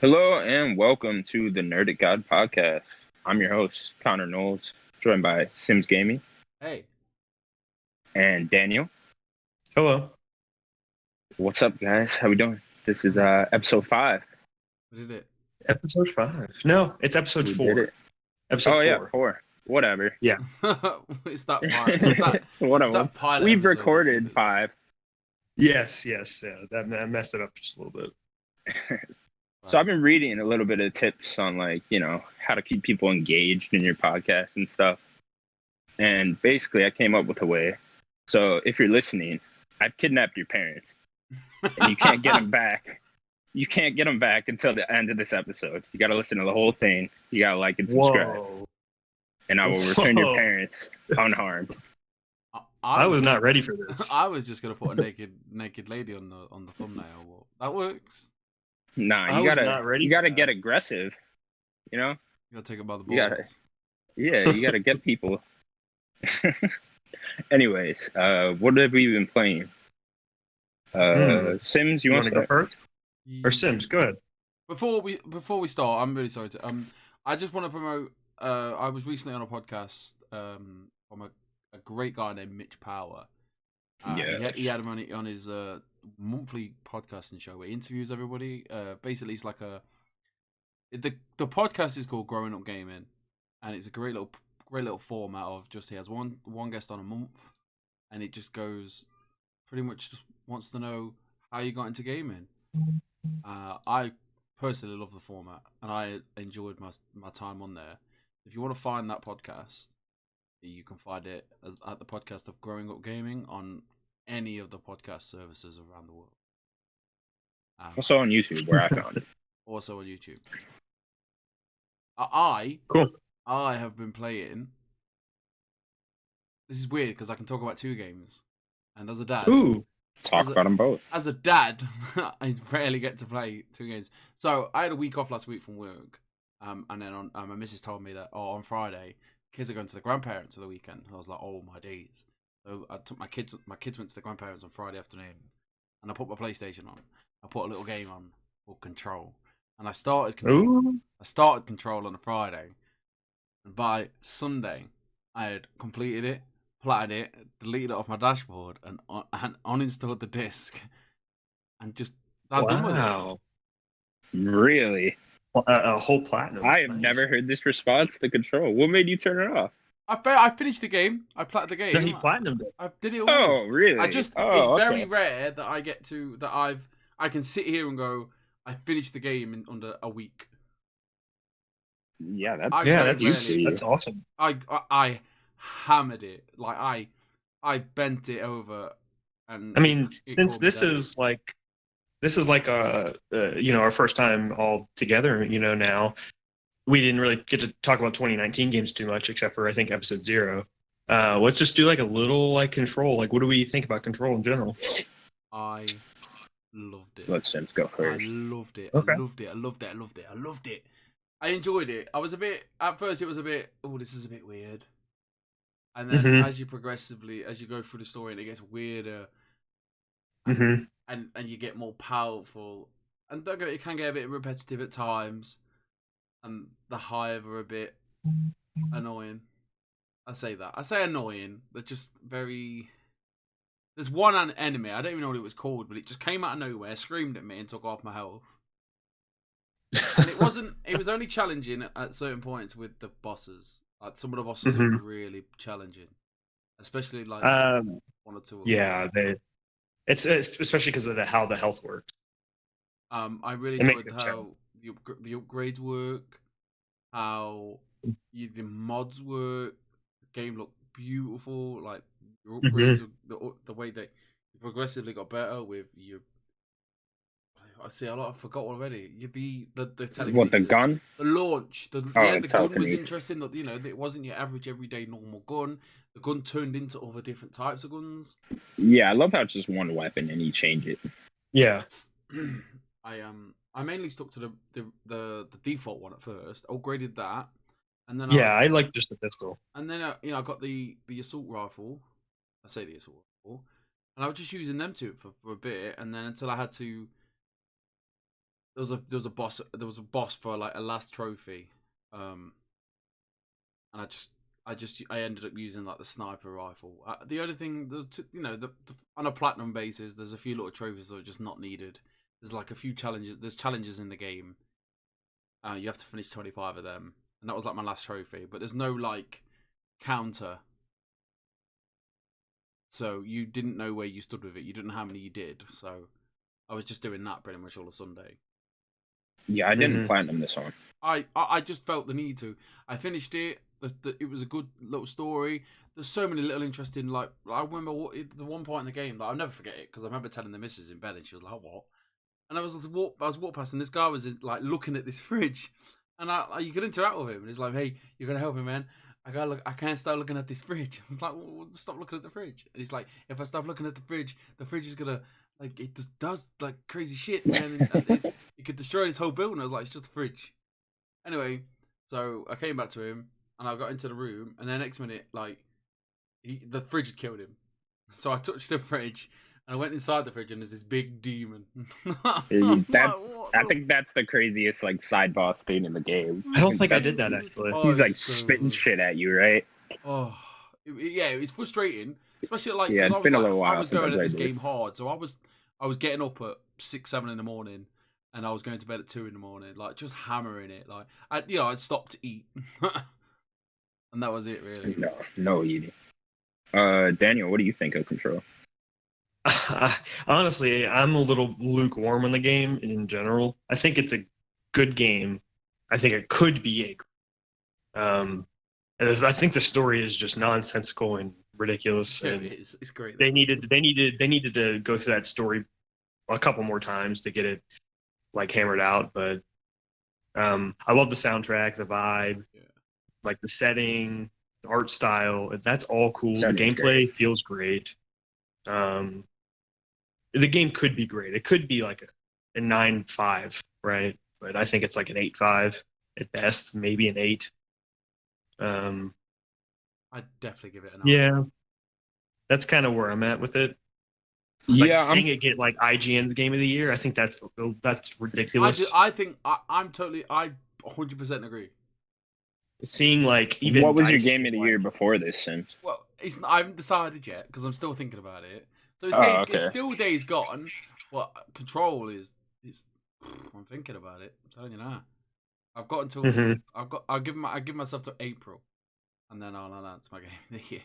Hello and welcome to the Nerdic God podcast. I'm your host, Connor Knowles, joined by Sims Gaming Hey, and Daniel. Hello. What's up, guys? How we doing? This is episode 5. we did it. Episode 5. No, it's episode We 4. did it. Episode 4. Yeah, 4. Whatever. Yeah. It's that pilot. It's that, It's one it's of them. that pilot. We've episode that recorded did it. 5. Yes. Yeah, that messed it up just a little bit. So I've been reading a little bit of tips on how to keep people engaged in your podcast and stuff. And basically I came up with a way. So if you're listening, I've kidnapped your parents. And you can't get them back. You can't get them back until the end of this episode. You got to listen to the whole thing. You got to like and subscribe. Whoa. And I will return your parents unharmed. I was not ready for this. I was just gonna put a naked lady on the thumbnail. That works. Nah, I you was gotta not ready you for gotta that. get aggressive. You know? You gotta take it by the balls. You gotta- Yeah, you gotta get people. Anyways, what have we been playing? Sims, you want to go start? first? Or Sims, go ahead. Before we start, I'm really sorry to I just want to promote. I was recently on a podcast from a great guy named Mitch Power. Yeah. He had him on his monthly podcasting show where he interviews everybody. Basically, it's like the podcast is called Growing Up Gaming, and it's a great little format of just he has one guest on a month, and it just goes pretty much just wants to know how you got into gaming. I personally love the format, and I enjoyed my time on there. If you want to find that podcast, you can find it at the podcast of Growing Up Gaming on any of the podcast services around the world. Also on YouTube, where I found it. Also on YouTube. Cool. I have been playing. This is weird because I can talk about 2 games, and as a dad, Ooh. Talk about them both. as a dad, I rarely get to play 2 games. So I had a week off last week from work, and then my missus told me that on Friday, kids are going to the grandparents for the weekend. I was like, oh my days. So I took my kids went to the grandparents on Friday afternoon, and I put my PlayStation on. I put a little game on called Control, and I started Control. Ooh. I started Control on a Friday, and by Sunday, I had completed it, platted it, deleted it off my dashboard, and uninstalled the disc, and just I'm done with it. Wow. Really? A whole platinum. I have Nice. never heard this response to Control. What made you turn it off? I finished the game. I platted the game. No, he platinumed it. I did it all. Oh, really? it's okay. very rare that I get to that I can sit here and go I finished the game in under a week. Yeah, that's Yeah, very that's rarely. awesome. I hammered it. Like I bent it over, and I mean, it since called me this daddy. is like our first time all together, now we didn't really get to talk about 2019 games too much, except for I think episode 0. Let's just do like a little like Control. Like, what do we think about Control in general? I loved it. Let Sims go I first. loved it. Okay. I loved it. I enjoyed it. I was at first it was a bit, oh, this is a bit weird. And then Mhm. as you go through the story and it gets weirder Mm-hmm. and you get more powerful. And don't get it can get a bit repetitive at times. And the hive are a bit annoying. I say annoying. They're just very. There's one enemy, I don't even know what it was called, but it just came out of nowhere, screamed at me, and took off my health. And it was only challenging at certain points with the bosses. Like some of the bosses were really challenging, especially like 1 or 2 of them. Yeah, it's especially because of how the health works. I really It makes enjoyed it how the upgrades work, how the mods work. The game looked beautiful. Like your upgrades, the way they progressively got better with your. I see a lot. I forgot already. The telekinesis. What, the gun? The launch. The the gun was telekinesis. interesting. That it wasn't your average everyday normal gun. The gun turned into other different types of guns. Yeah, I love how it's just one weapon and you change it. Yeah. I mainly stuck to the default one at first. Upgraded that, and then I like just the pistol. and then I got the assault rifle. I say the assault rifle, and I was just using them two for a bit, and then until I had to. there was a boss for like a last trophy, and I ended up using like the sniper rifle. The only thing, on a platinum basis, there's a few little trophies that are just not needed. There's like a few challenges. There's challenges in the game. You have to finish 25 of them, and that was like my last trophy. But there's no like counter, so you didn't know where you stood with it. You didn't know how many you did. So I was just doing that pretty much all of Sunday. Yeah, I didn't platinum this one. I just felt the need to. I finished it. It was a good little story. There's so many little interesting, like, I remember the one point in the game, like, I'll never forget it, because I remember telling the missus in bed, and she was like, what? And I was walking past, and this guy was like looking at this fridge, and you could interact with him, and he's like, hey, you're gonna help me, man. I can't stop looking at this fridge. I was like, well, stop looking at the fridge. And he's like, if I stop looking at the fridge is gonna, like, it just does like crazy shit, man. And it could destroy this whole building. I was like, it's just a fridge. Anyway, so I came back to him, and I got into the room, and the next minute, like, the fridge had killed him. So I touched the fridge, and I went inside the fridge, and there's this big demon. I think that's the craziest like side boss thing in the game. I don't think I did that actually. He's like spitting shit at you, right? Oh, yeah, it's frustrating, especially like, yeah, it's been a little while. I was going at this game hard, so I was getting up at 6-7 in the morning, and I was going to bed at 2 in the morning, like just hammering it. Like I'd stopped to eat, and that was it really. No eating. Daniel, what do you think of Control? Honestly, I'm a little lukewarm on the game in general. I think it's a good game. I think it could be and I think the story is just nonsensical and ridiculous. Yeah, and it's great. They needed to go through that story a couple more times to get it like hammered out. But I love the soundtrack, the vibe, like the setting, the art style. That's all cool. The gameplay feels great. The game could be great. It could be like a 9.5, right? But I think it's like an 8.5 at best, maybe an 8. I'd definitely give it an 8. Yeah, that's kind of where I'm at with it. Like, seeing it get like IGN's Game of the Year, I think that's ridiculous. I think I'm 100% agree. Seeing like even what was your Game of the Year before this? Then? Well, I haven't decided yet because I'm still thinking about it. So it's still Days Gone. Well, Control is. I'm thinking about it. I'm telling you now. I've got until I'll give myself to April, and then I'll announce my Game of the Year.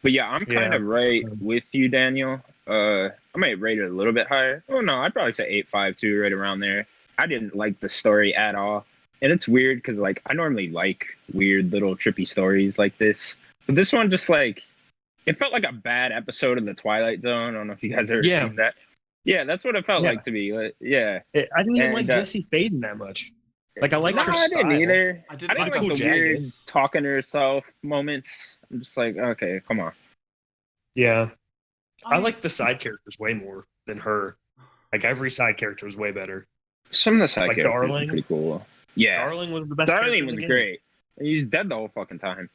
But yeah, I'm kind of right with you, Daniel. I might rate it a little bit higher. Oh no, I'd probably say 8.5 too, right around there. I didn't like the story at all, and it's weird because like I normally like weird little trippy stories like this, but this one just like. It felt like a bad episode of The Twilight Zone. I don't know if you guys ever seen that. Yeah, that's what it felt like to me. Like, I didn't even like Jessie Faden that much. Like I liked her style. I didn't either. I didn't like Cool the Jacket. weird talking to herself moments. I'm just like, okay, come on. Yeah. I like the side characters way more than her. Like every side character was way better. Some of the side characters Darling. were pretty cool. Yeah. Darling was the best. Darling was great. He's dead the whole fucking time.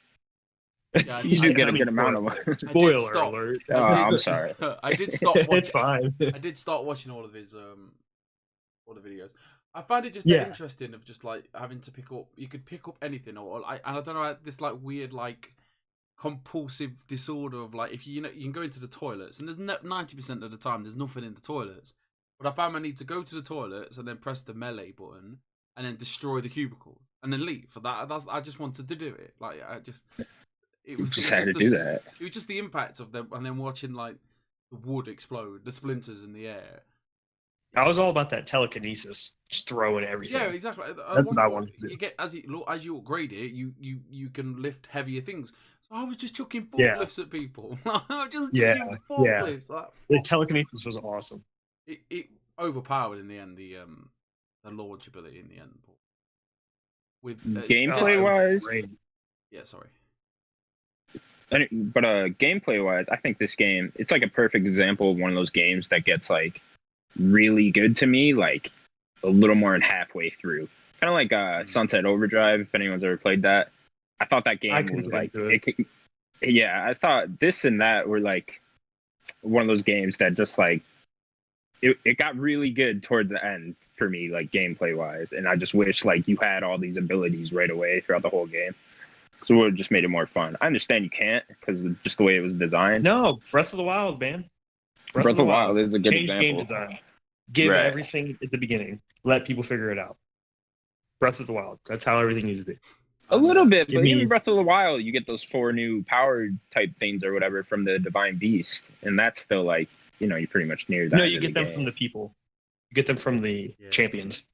Yeah, you do get a good amount of them. Spoiler alert. Oh, I'm sorry. I did stop watching. It's fine. I did start watching all of his all the videos. I find it just interesting of just like having to pick up. You could pick up anything, and I don't know, this like weird like compulsive disorder of like if you can go into the toilets and there's 90% of the time there's nothing in the toilets, but I found I need to go to the toilets and then press the melee button and then destroy the cubicle and then leave. For that, I just wanted to do it. Like it was just that. It was just the impact of them, and then watching like the wood explode, the splinters in the air. I was all about that telekinesis, just throwing everything. Yeah, exactly. That's what I wanted to do. You get as you upgrade it, you can lift heavier things. So I was just chucking forklifts at people. I was just chucking forklifts. Like, the telekinesis was awesome. It overpowered in the end the launch ability in the end. With gameplay wise, yeah, sorry. But gameplay wise, I think this game, it's like a perfect example of one of those games that gets like really good to me, like a little more than halfway through. Kind of like Sunset Overdrive, if anyone's ever played that. I thought that game was like, I thought this and that were like one of those games that just like, it got really good towards the end for me, like gameplay wise, and I just wish like you had all these abilities right away throughout the whole game. So it would have just made it more fun. I understand you can't because just the way it was designed. No, Breath of the Wild, man. Breath of the Wild is a good Change game example. design. Give Right. everything at the beginning. Let people figure it out. Breath of the Wild. That's how everything needs to be. A little bit, Give but me- even Breath of the Wild, you get those 4 new power type things or whatever from the Divine Beast, and that's still like, you know, you're pretty much near that. No, you get them from the people. You get them from the champions.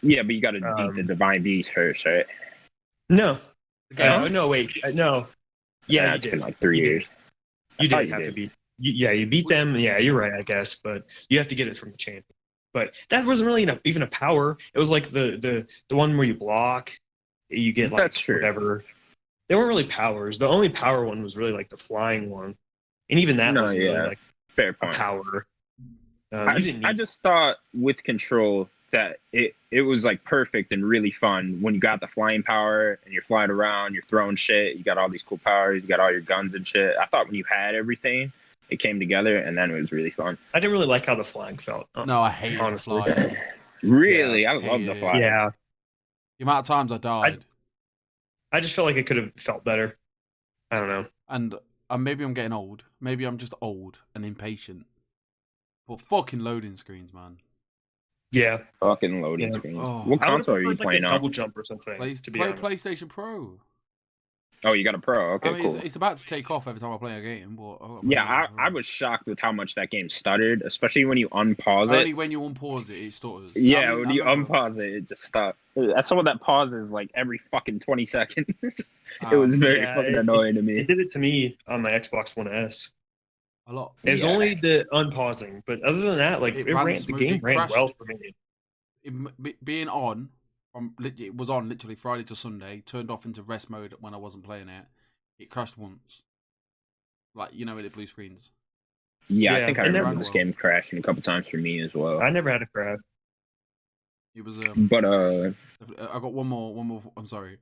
Yeah, but you got to beat the Divine Beast first, right? No. Okay. No, wait. No. Yeah, you it's did. been like 3 years. You thought did you have did. to beat. You beat them. Yeah, you're right, I guess. But you have to get it from the champion. But that wasn't really even a power. It was like the one where you block. You get like That's true. whatever. They weren't really powers. The only power one was really like the flying one, and even that wasn't really like Fair a point. power. I just thought with Control that it was like perfect and really fun when you got the flying power and you're flying around, you're throwing shit, you got all these cool powers, you got all your guns and shit. I thought when you had everything, it came together and then it was really fun. I didn't really like how the flying felt. No, I hate the honestly. flying. Really, Yeah, I love the yeah. fly. Yeah, The amount of times I died. I just felt like it could have felt better. I don't know. And maybe I'm getting old. Maybe I'm just old and impatient. But fucking loading screens, man. Yeah, Fucking loading Yeah. screens. Oh. What I would've console are you preferred, like, playing a on? double jump or something. To be Play honest. PlayStation Pro. Oh, you got a Pro. Okay, I mean, cool. it's about to take off every time I play a game. But Yeah, I was shocked with how much that game stuttered, especially when you unpause it. Only when you unpause it, it stutters. Yeah, I mean, when I you remember- unpause it, it just stopped. That's someone that pauses like every fucking 20 seconds. It was very yeah, fucking it- annoying to It me. did it to me on my Xbox One S. a lot. It was Yeah. only the unpausing, but other than that, like It it ran ran, the smooth, game it ran crashed. well for me. Being on, it was on literally Friday to Sunday. Turned off into rest mode when I wasn't playing it. It crashed once. Like, you know, with the blue screens. Yeah, I Yeah, think I and remember then- this game crashing a couple times for me as well. I never had a crash. It was But I got one more. I'm sorry.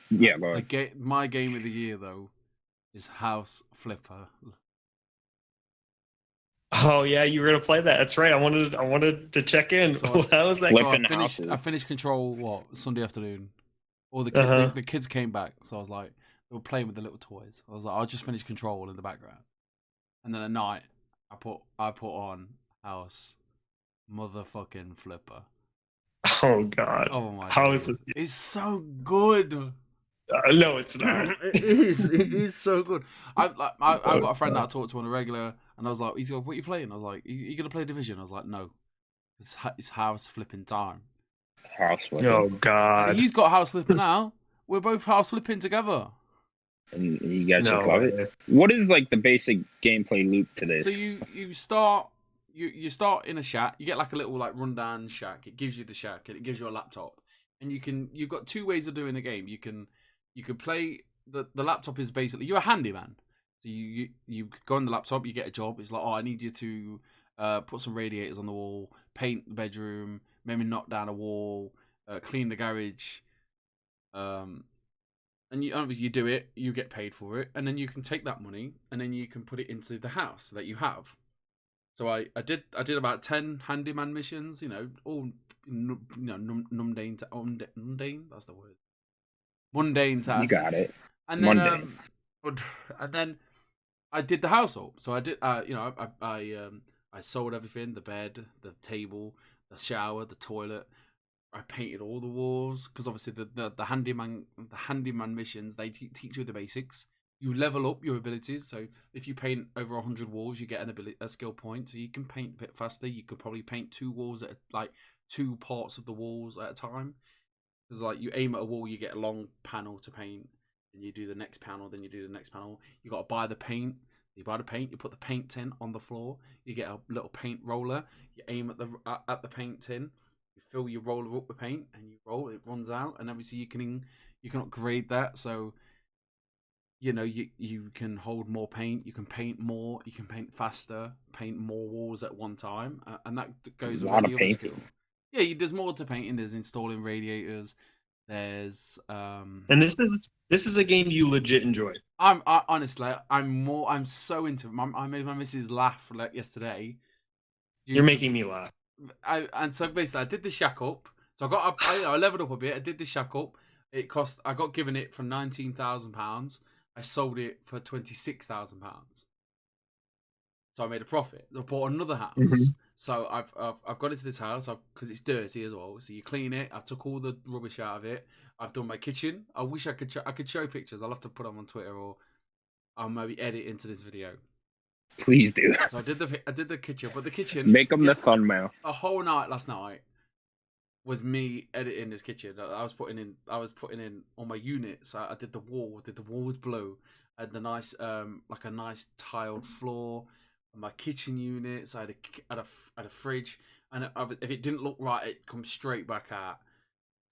yeah, go ahead. My game of the year though is House Flipper. Oh yeah, you were gonna play that. That's right. I wanted to check in. So How was that? Flip- So Flipping houses. I finished Control Sunday afternoon. All the Uh-huh. the kids came back, so I was like, they were playing with the little toys. I was like, I'll just finish Control in the background, and then at night I put on House motherfucking Flipper. Oh god. Oh my! How God. is this? It's so good. No, it's not. It is so good. I've got a friend that I talk to on a regular, and I was like, he's like, what are you playing? I was like, you gonna play Division? I was like, no, it's House flipping time. House flipping. Oh god. He's got House flipping now. We're both House flipping together. And you guys No just love way. it. What is like the basic gameplay loop to this? So you start you start in a shack. You get like a little like rundown shack. It gives you the shack and it gives you a laptop. And you've got two ways of doing the game. You can play the laptop is basically you're a handyman. So you go on the laptop, you get a job. It's like, oh, I need you to put some radiators on the wall, paint the bedroom, maybe knock down a wall, clean the garage. And you do it, you get paid for it, and then you can take that money and then you can put it into the house that you have. So I did about 10 handyman missions, all mundane. That's the word. Mundane tasks. You got it. And then Mundane. and then I did the household. So I did I sold everything: the bed, the table, the shower, the toilet. I painted all the walls because obviously the handyman missions they teach you the basics. You level up your abilities. So if you paint over 100 walls, you get a skill point. So you can paint a bit faster. You could probably paint 2 walls at like 2 parts of the walls at a time. Because like you aim at a wall, you get a long panel to paint. Then you do the next panel. Then you do the next panel. You got to buy the paint. You buy the paint. You put the paint tin on the floor. You get a little paint roller. You aim at the paint tin. You fill your roller up with paint, and you roll. It runs out, and obviously you can upgrade that. So you can hold more paint. You can paint more. You can paint faster. Paint more walls at one time, and that goes A with lot any of other painting. skill. Yeah, there's more to painting. There's installing radiators. There's And this is a game you legit enjoy. honestly, I'm so into it. I made my missus laugh like yesterday You're making me laugh. And so basically, I did the shack up. So I leveled up a bit. I did the shack up. I got given it for £19,000. I sold it for £26,000. So I made a profit. I bought another house. Mm-hmm. So I've got into this house because it's dirty as well. So you clean it. I took all the rubbish out of it. I've done my kitchen. I wish I could show pictures. I'll have to put them on Twitter, or I'll maybe edit into this video. Please do. So I did the kitchen, but the kitchen, make them the thumbnail. A whole night last night was me editing this kitchen. I was putting in all my units. I did the wall. Did the walls blue? I had the nice like a nice tiled floor. My kitchen units. I had a fridge, and if it didn't look right, it comes straight back out.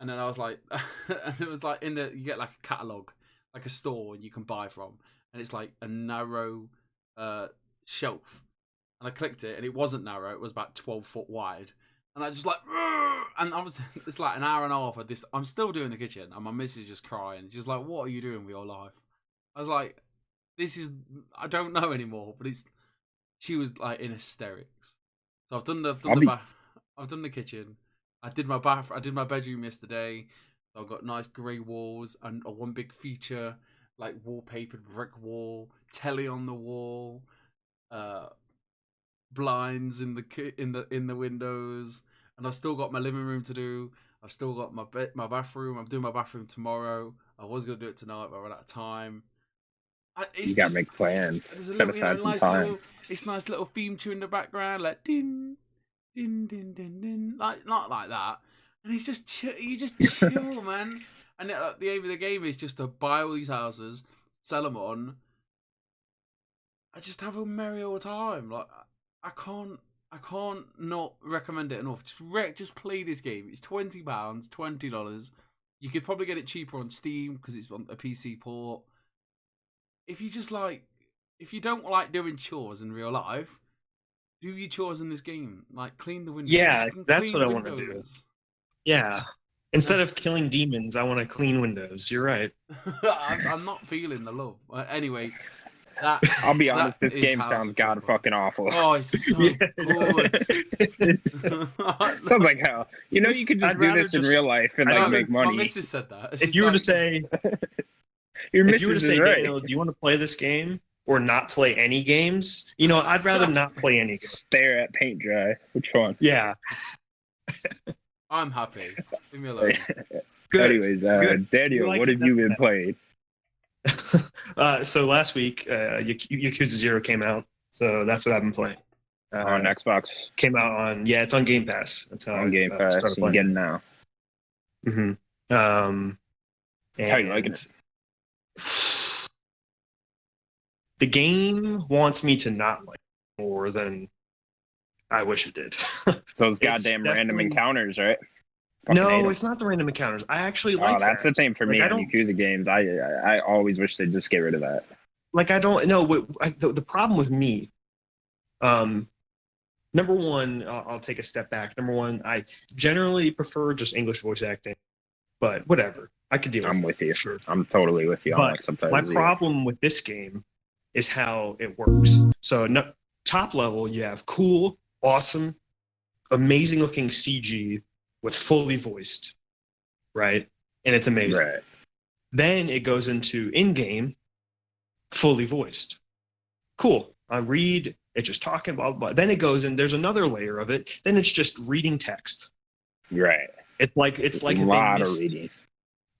And then I was like, and it was like you get like a catalog, like a store you can buy from, and it's like a narrow shelf. And I clicked it, and it wasn't narrow. It was about 12 foot wide. And I just like, and it's like an hour and a half of this. I'm still doing the kitchen, and my missus just crying. She's like, "What are you doing with your life?" I was like, I don't know anymore. But she was like in hysterics. So I've done the kitchen. I did my bedroom yesterday. So I've got nice grey walls and a one big feature, like wallpapered brick wall, telly on the wall, blinds in the windows, and I've still got my living room to do. I've still got my bathroom. I'm doing my bathroom tomorrow. I was gonna do it tonight, but I ran out of time. You gotta make plans. Set aside some time. It's nice little theme tune in the background, like din din din din din, like not like that. And it's just you just chill, man. And the aim of the game is just to buy all these houses, sell them on. I just have a merry old time. Like I can't not recommend it enough. Just play this game. It's £20, $20. You could probably get it cheaper on Steam because it's on a PC port. If you don't like doing chores in real life, do your chores in this game. Like clean the windows. Yeah, that's what I want to do. Yeah. Instead of killing demons, I want to clean windows. You're right. I'm not feeling the love. Anyway, I'll be honest, this game sounds god fucking awful. Oh, it's so good. Sounds like hell. You know, you could just do this in real life and like make money. My missus said that. If you were to say, right. Daniel, do you want to play this game or not play any games? You know, I'd rather not play any games. Stare at paint dry. Which one? Yeah. I'm happy. Leave me alone. Anyways, Daniel, what have you been playing? So last week, Yakuza 0 came out, so that's what I've been playing. On Xbox? Came out on, it's on Game Pass. That's how on Game Pass. You can get it now. Mm-hmm. How you liking it? The game wants me to not like it more than I wish it did. Those goddamn random encounters, right? No, it's not the random encounters. I actually like that. That's the same for me on Yakuza games. I always wish they'd just get rid of that. Like, I don't know. The problem with me, number one, I'll take a step back. Number one, I generally prefer just English voice acting, but whatever. I could deal with it. I'm with you. Sure. I'm totally with you. But my problem with this game is how it works. So top level, you have cool, awesome, amazing looking CG with fully voiced, right? And it's amazing. Right. Then it goes into in-game, fully voiced. Cool. I read, it's just talking, blah, blah, blah. Then it goes in, there's another layer of it. Then it's just reading text. Right. It's like a lot of reading.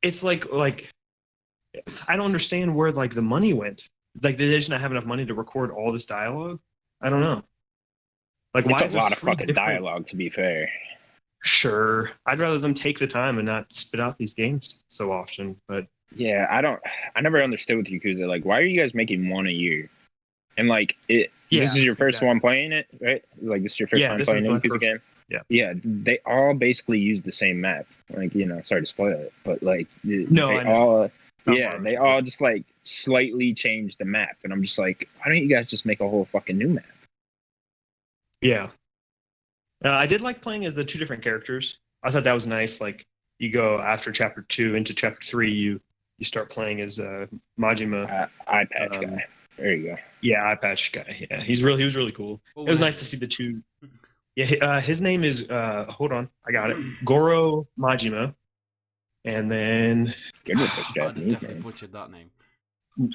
It's like I don't understand where like the money went. Like, they just not have enough money to record all this dialogue? I don't know. Like, why is a lot of fucking dialogue, to be fair. Sure. I'd rather them take the time and not spit out these games so often. But yeah, I never understood with Yakuza. Like, why are you guys making one a year? And like, this is your first one playing it, right? Like, this is your first time playing a Yakuza game? Yeah. Yeah, they all basically use the same map. Like, sorry to spoil it, but like, they all just like slightly change the map. And I'm just like, why don't you guys just make a whole fucking new map? Yeah. I did like playing as the two different characters. I thought that was nice. Like, you go after chapter 2 into chapter 3, you start playing as Majima. Eye patch guy. There you go. Yeah, eye patch guy. Yeah, he was really cool. It was nice to see the two. Yeah, his name is hold on, I got it. Goro Majima. And then Good with those I'd Japanese definitely names. butchered that name.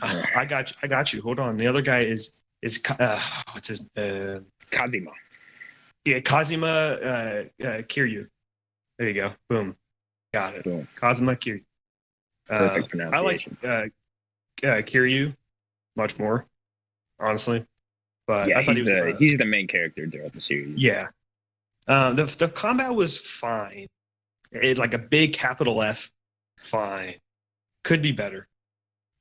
I got you. Hold on. The other guy is what's his Kazima. yeah, Kazuma Kiryu. There you go. Boom. Got it. Boom. Kazuma Kiryu. Perfect I like pronunciation. Kiryu much more, honestly. But Yeah, I thought he was he's the main character throughout the series. yeah. The combat was fine. It like a big capital F, fine. Could be better.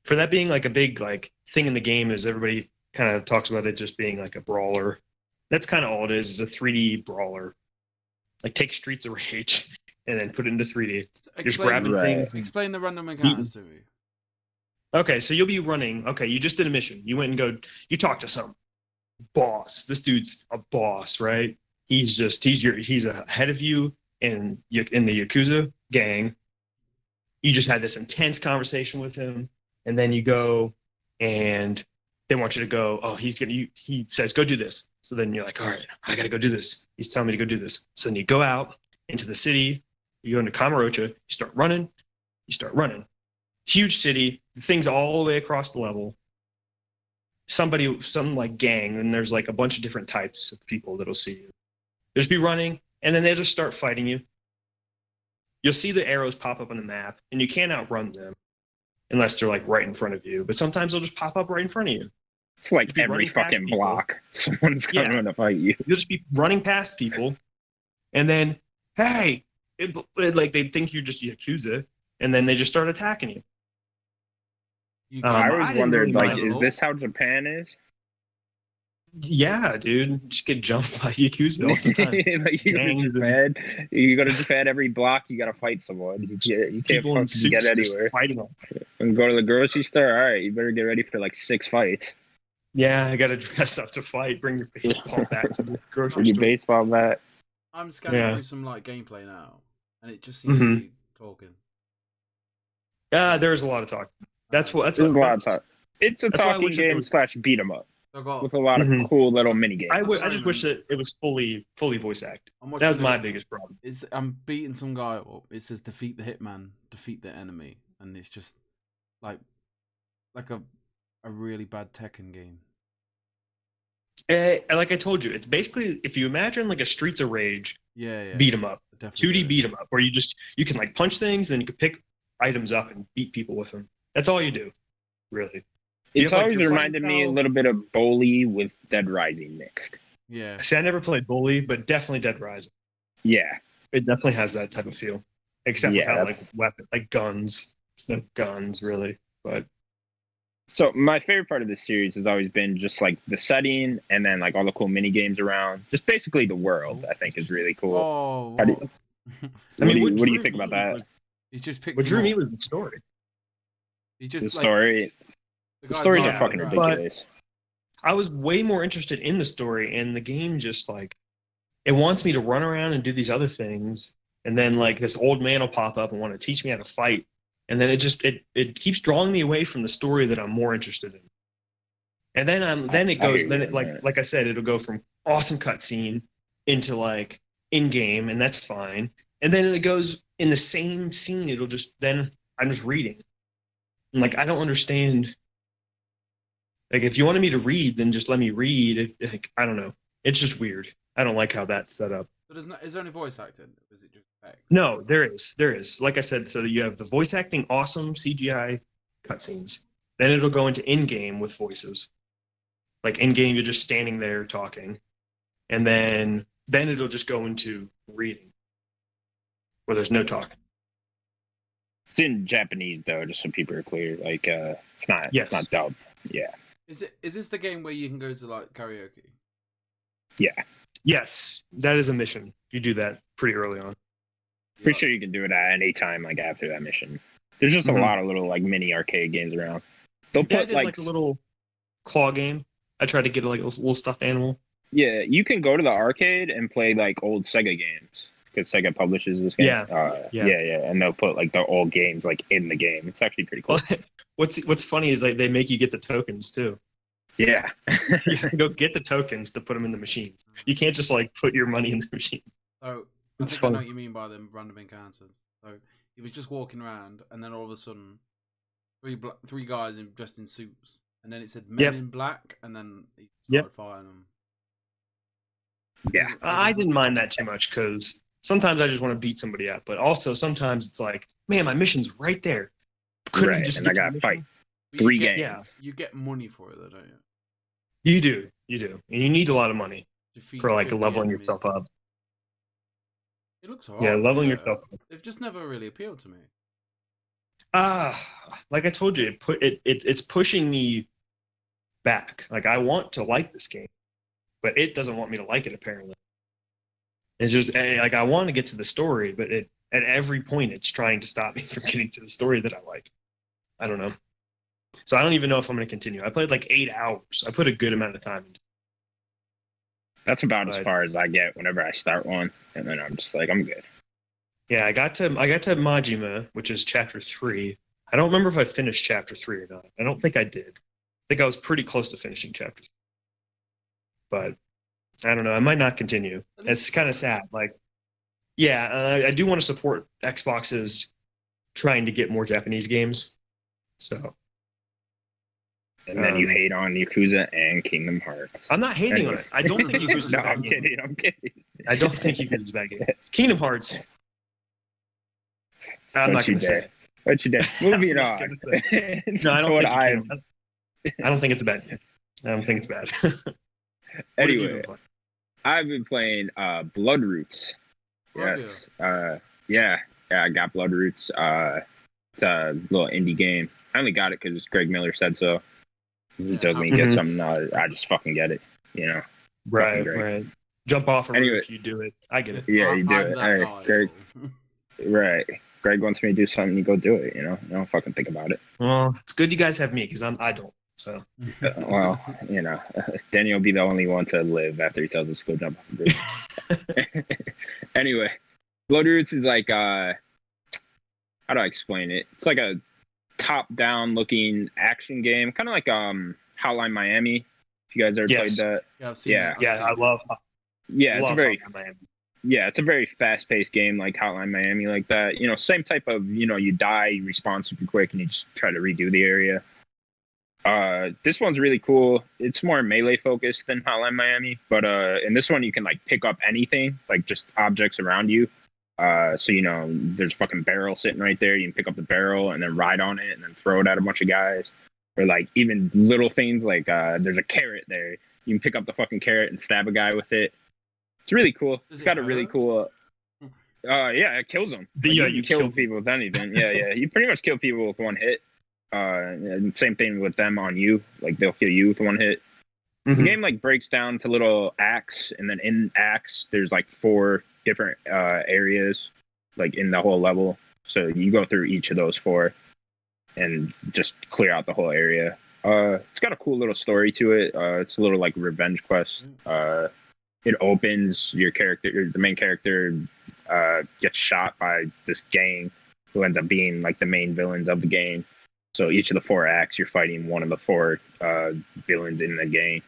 For that being like a big like thing in the game is everybody kind of talks about it just being like a brawler. That's kind of all it is a 3D brawler. Like take Streets of Rage and then put it into 3D. Just grabbing things. Explain the random encounters to me. Okay, so you'll be running. Okay, you just did a mission. You went and you talked to some boss. This dude's a boss, right? He's ahead of you in the Yakuza gang. You just had this intense conversation with him, and then you go and they want you to go. Oh, he says go do this. So then you're like, all right, I gotta go do this. He's telling me to go do this. So then you go out into the city. You go into Kamurocho. You start running. Huge city. Things all the way across the level. Some like gang, and there's like a bunch of different types of people that'll see you. They'll just be running, and then they'll just start fighting you. You'll see the arrows pop up on the map, and you can't outrun them unless they're like right in front of you. But sometimes they'll just pop up right in front of you. It's like every fucking block, someone's coming to fight you. You'll just be running past people, and then hey, like they think you're just Yakuza, and then they just start attacking you. I always wondered, like, is this how Japan is? Yeah, dude, just get jumped by Yakuza all the time. Like you go to Japan, every block you gotta fight someone. You can't fucking get anywhere. And go to the grocery store. All right, you better get ready for like 6 fights. Yeah, I gotta dress up to fight. Bring your baseball bat to the grocery store. Your baseball bat. I'm scanning through some like gameplay now, and it just seems to be talking. Yeah, there's a lot of talk. That's a lot of talk. It's a talking game / beat 'em up. With a lot of cool little mini games. I just wish that it was fully voice acted. That was my biggest problem. I'm beating some guy up. It says defeat the hitman, defeat the enemy, and it's just like a really bad Tekken game. Like I told you, it's basically if you imagine like a Streets of Rage, beat 'em up, 2D beat 'em up, where you can like punch things, then you can pick items up and beat people with them. That's all you do, really. It's always reminded me a little bit of Bully with Dead Rising mixed. Yeah. See, I never played Bully, but definitely Dead Rising. Yeah. It definitely has that type of feel. Except without like weapons, like guns. It's no guns really, but so my favorite part of this series has always been just like the setting and then like all the cool mini games around. Just basically the world, I think, is really cool. Oh. What do you think about that? He's just picked. What drew me was the story. The story. The stories are fucking ridiculous. I was way more interested in the story, and the game just like it wants me to run around and do these other things, and then like this old man will pop up and want to teach me how to fight, and then it keeps drawing me away from the story that I'm more interested in. And then like I said, it'll go from awesome cutscene into like in game, and that's fine. And then it goes in the same scene. I'm just reading. And like I don't understand. Like, if you wanted me to read, then just let me read. I don't know. It's just weird. I don't like how that's set up. But is there any voice acting? Or is it just text? No, there is. Like I said, so you have the voice acting, awesome CGI cutscenes. Then it'll go into in-game with voices. Like, in-game, you're just standing there talking. And then it'll just go into reading, where there's no talking. It's in Japanese, though, just so people are clear. Like, it's not dubbed. Yeah. Is this the game where you can go to like karaoke? Yeah. Yes, that is a mission. You do that pretty early on. Pretty sure you can do it at any time, like after that mission. There's just a lot of little like mini arcade games around. They'll put I did like a little claw game. I tried to get like a little stuffed animal. Yeah, you can go to the arcade and play like old Sega games because Sega publishes this game. Yeah, and they'll put like the old games like in the game. It's actually pretty cool. What's funny is like they make you get the tokens too. Yeah. You have to go get the tokens to put them in the machines. You can't just like put your money in the machine. So I It's think I know fun. what you mean by them random encounters. So he was just walking around, and then all of a sudden, three guys dressed in suits, and then it said "Men Yep. in Black," and then he Yep. started firing them. Yeah. I didn't mind that too much because sometimes I just want to beat somebody up, but also sometimes it's like, man, my mission's right there. Couldn't Right, you just and I get to got the to fight mission? But 3 you get, games. Yeah. You get money for it, though, don't you? You do, and you need a lot of money Defeat for like 50 leveling enemies. yourself up. It looks alright. Yeah, to be leveling fair. yourself up. They've just never really appealed to me. Like I told you, it's pushing me back. Like I want to like this game, but it doesn't want me to like it apparently. It's just like I want to get to the story, but at every point it's trying to stop me from getting to the story that I like. I don't know. So I don't even know if I'm going to continue. I played like 8 hours. I put a good amount of time into it. That's about as far as I get whenever I start one, and then I'm just like, I'm good. Yeah, I got to Majima, which is chapter 3. I don't remember if I finished chapter 3 or not. I don't think I did. I think I was pretty close to finishing chapter 3. But I don't know. I might not continue. It's kind of sad. Like, yeah, I do want to support Xbox's trying to get more Japanese games. So. And then you hate on Yakuza and Kingdom Hearts. I'm not hating on it. I don't think Yakuza's No, a bad I'm game. kidding. I'm kidding. I don't think Yakuza's a bad game. Kingdom Hearts. I'm not going to say it. What you did? Moving I'm on. not gonna say it. No, I don't think it's a bad game. I don't think it's bad. Anyway, I've been playing Blood Roots. Yes. Yeah, I got Blood Roots. It's a little indie game. I only got it because Greg Miller said so. He tells me get something, I just fucking get it, you know. Right. Jump off a roof if you do it. I get it. Yeah, you do it. Hey, Greg. Right. Greg wants me to do something, you go do it, you know. I don't fucking think about it. Well, it's good you guys have me because I don't. So. Well, you know, Daniel will be the only one to live after he tells us to go jump off the roof. Anyway, Blood Roots is like, how do I explain it? It's like a top-down looking action game, kind of like Hotline Miami. If you guys ever played that, yeah, I've seen it. I love. Yeah, it's a very it's a very fast-paced game like Hotline Miami, like that. You know, same type of, you know, you die, you respawn super quick, and you just try to redo the area. This one's really cool. It's more melee focused than Hotline Miami, but in this one you can like pick up anything, like just objects around you. So, you know, there's a fucking barrel sitting right there. You can pick up the barrel and then ride on it and then throw it at a bunch of guys. Or like even little things like there's a carrot there. You can pick up the fucking carrot and stab a guy with it. It's really cool. It's got a really cool. Yeah, it kills them. Like, you kill people with anything. Yeah. You pretty much kill people with one hit. And same thing with them on you. Like they'll kill you with one hit. The game like breaks down to little acts, and then in acts there's like 4 different areas like in the whole level. So you go through each of those 4 and just clear out the whole area. It's got a cool little story to it. It's a little like revenge quest. It opens the main character gets shot by this gang who ends up being like the main villains of the game. So each of the 4 acts, you're fighting one of the 4 villains in the game.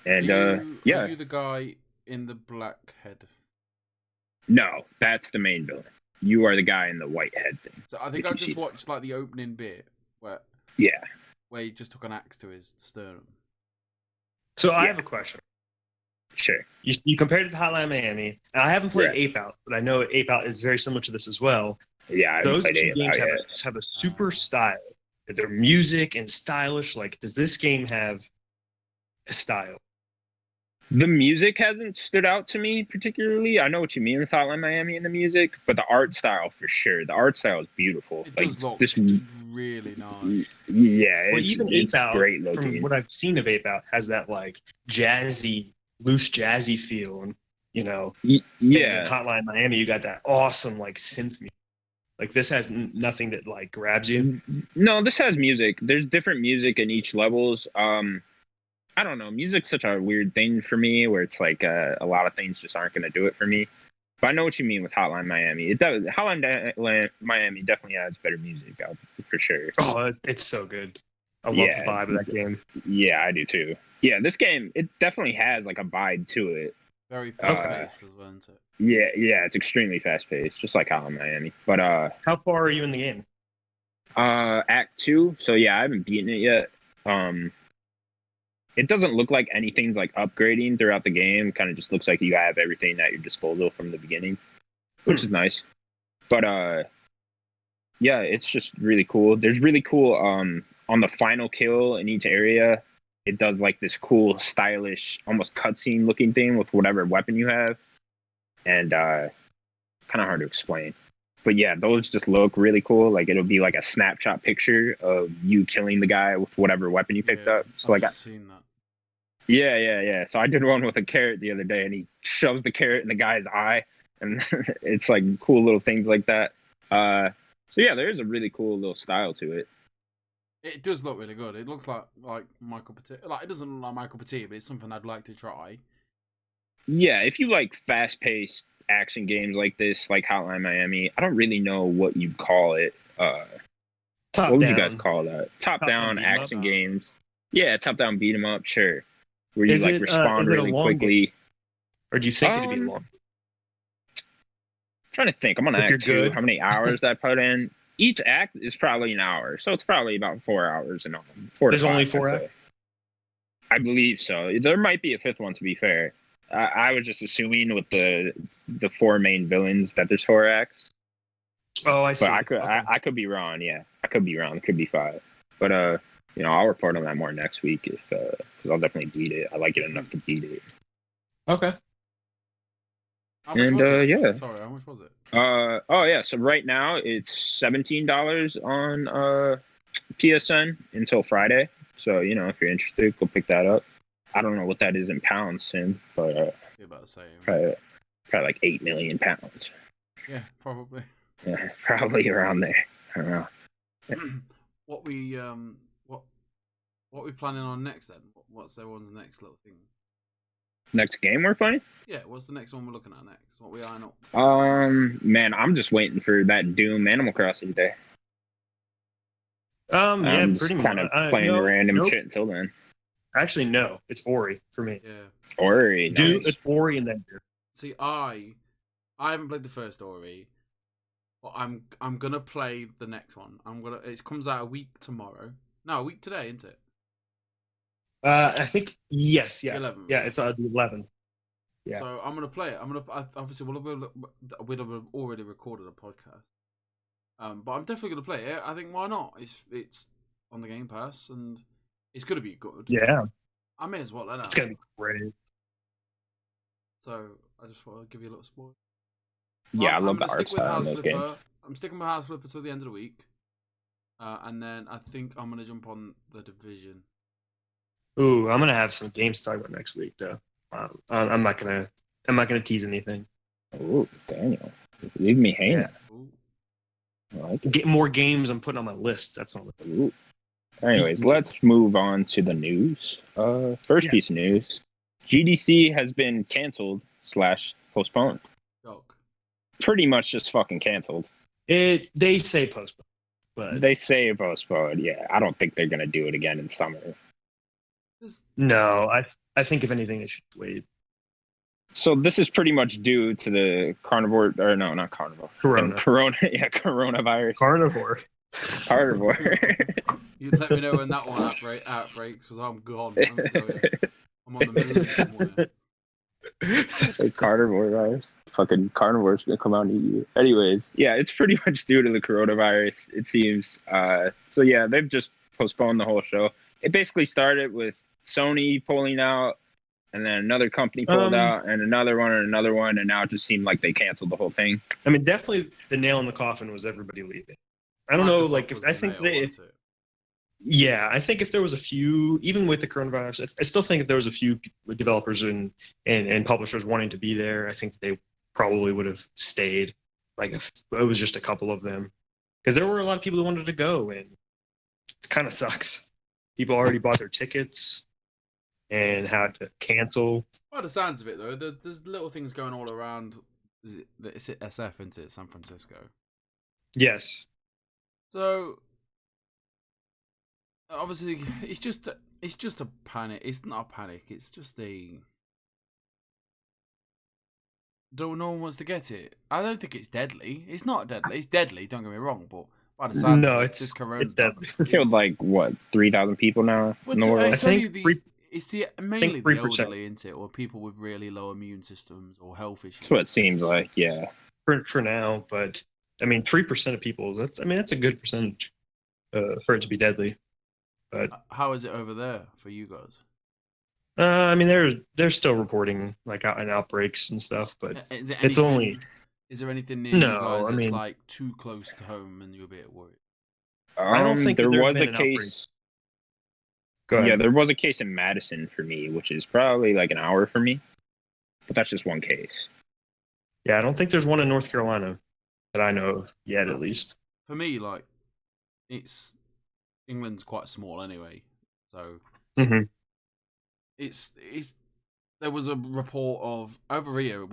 And are you the guy in the black head? No, that's the main villain. You are the guy in the white head thing. So I think I just watched like the opening bit where he just took an axe to his sternum. So I have a question. Sure. You compared it to Hotline Miami. And I haven't played Ape Out, but I know Ape Out is very similar to this as well. Yeah, those 2 games have a super style. Their music and stylish. Like, does this game have a style? The music hasn't stood out to me particularly. I know what you mean with Hotline Miami and the music, but the art style for sure. The art style is beautiful. It does look really nice. Yeah, well, even Ape Out, great looking. From what I've seen of Ape Out, has that like loose jazzy feel, and you know, in Hotline Miami, you got that awesome like synth music. Like this has nothing that like grabs you. No, this has music. There's different music in each levels. I don't know. Music's such a weird thing for me, where it's like a lot of things just aren't going to do it for me. But I know what you mean with Hotline Miami. It does. Hotline Miami definitely has better music out for sure. Oh, it's so good. I love the vibe of that game. Yeah, I do too. Yeah, this game, it definitely has like a vibe to it. Very fast paced as well, isn't it? Yeah, it's extremely fast paced, just like Hotline Miami. But how far are you in the game? Act 2. So yeah, I haven't beaten it yet. It doesn't look like anything's like upgrading throughout the game. Kind of just looks like you have everything at your disposal from the beginning, which is nice. But yeah, it's just really cool. There's really cool on the final kill in each area. It does like this cool, stylish, almost cutscene looking thing with whatever weapon you have, and kind of hard to explain. But yeah, those just look really cool. Like it'll be like a snapshot picture of you killing the guy with whatever weapon you picked up. So I've just seen that. Yeah. So I did one with a carrot the other day, and he shoves the carrot in the guy's eye, and it's like cool little things like that. So yeah, there is a really cool little style to it. It does look really good. It looks like my cup of tea. Like it doesn't look like my cup of tea, but it's something I'd like to try. Yeah, if you like fast-paced action games like this, like Hotline Miami, I don't really know what you'd call it. What would you guys call that? Top-down action games. Yeah, top-down beat 'em up, sure. Where you like respond really quickly. Or do you think it'd be long? Trying to think. I'm on Act 2. How many hours I put in? Each act is probably an hour, so it's probably about 4 hours in all. There's only 4 acts? I believe so. There might be a fifth one, to be fair. I was just assuming with the 4 main villains that there's 4 acts. Oh, I see. But I could be wrong. Yeah, I could be wrong. It could be 5. But I'll report on that more next week because I'll definitely beat it. I like it enough to beat it. Okay. How much was it? Yeah. Sorry, how much was it? So right now it's $17 on PSN until Friday. So if you're interested, go pick that up. I don't know what that is in pounds soon, but you're about to say probably like 8 million pounds. Yeah, probably. Yeah, probably around there. I don't know. What we planning on next then? What's everyone's next little thing? Next game we're playing? Yeah, what's the next one we're looking at next? What we eyeing up? Man, I'm just waiting for that Doom Animal Crossing day. Yeah, I'm pretty just kind of playing random shit until then. Actually, no, it's Ori for me. Yeah, Ori. Doom, it's Ori and then Doom. See, I haven't played the first Ori, but I'm gonna play the next one. It comes out a week tomorrow. No, a week today, isn't it? I think yes, yeah, 11th. Yeah, it's the 11th. Yeah. So I'm gonna play it. Obviously we'd have already recorded a podcast. But I'm definitely gonna play it. I think why not? It's on the Game Pass and it's gonna be good. Yeah. I may as well. I know. It's gonna be great. So I just want to give you a little spoiler. Yeah, I love the art style in those games. I'm sticking with House Flipper till the end of the week, and then I think I'm gonna jump on the Division. Ooh, I'm gonna have some games to talk about next week, though. I'm not gonna tease anything. Ooh, Daniel, leave me hanging. Yeah. I like Get more games I'm putting on my list. That's all. Ooh. Anyways, let's move on to the news. First piece of news: GDC has been canceled / postponed. Pretty much just fucking canceled. They say postponed, but they say postponed. Yeah, I don't think they're gonna do it again in summer. No, I think if anything, they should wait. So this is pretty much due to the carnivore, or no, not carnivore. Coronavirus. Carnivore. You let me know when that one outbreaks, because I'm gone. I'm gonna tell you. I'm on the moon somewhere. Carnivore virus. Fucking carnivore's gonna come out and eat you. Anyways, yeah, it's pretty much due to the coronavirus, it seems. So yeah, they've just postponed the whole show. It basically started with Sony pulling out, and then another company pulled out, and another one, and now it just seemed like they canceled the whole thing. I mean, definitely the nail in the coffin was everybody leaving. I don't know, like I think if there was a few, even with the coronavirus, I still think if there was a few developers and publishers wanting to be there, I think they probably would have stayed. Like if it was just a couple of them, because there were a lot of people who wanted to go, and it kind of sucks. People already bought their tickets and had to cancel. By the sounds of it, though, there's little things going all around. Is it SF, isn't it? San Francisco. Yes. So Obviously, it's just a panic. It's not a panic. It's just a no one wants to get it. I don't think it's deadly. It's not deadly. It's deadly. Don't get me wrong, but by the sounds No, of it, this it's deadly. Killed like what 3,000 people now in the world. It's I only think it's mainly the 3%. elderly, isn't it, or people with really low immune systems or health issues. That's what it seems like. Yeah. For now, but I mean, 3% of people. That's a good percentage for it to be deadly. But how is it over there for you guys? I mean, they're still reporting like outbreaks and stuff, but it's only. Is there anything near you guys that's mean, like too close to home and you're a bit worried? I don't think there was a been an case. Go ahead. Yeah, there was a case in Madison for me, which is probably like an hour for me, but that's just one case. Yeah, I don't think there's one in North Carolina that I know of yet, at least. For me, like, it's England's quite small anyway, so it's there was a report of over here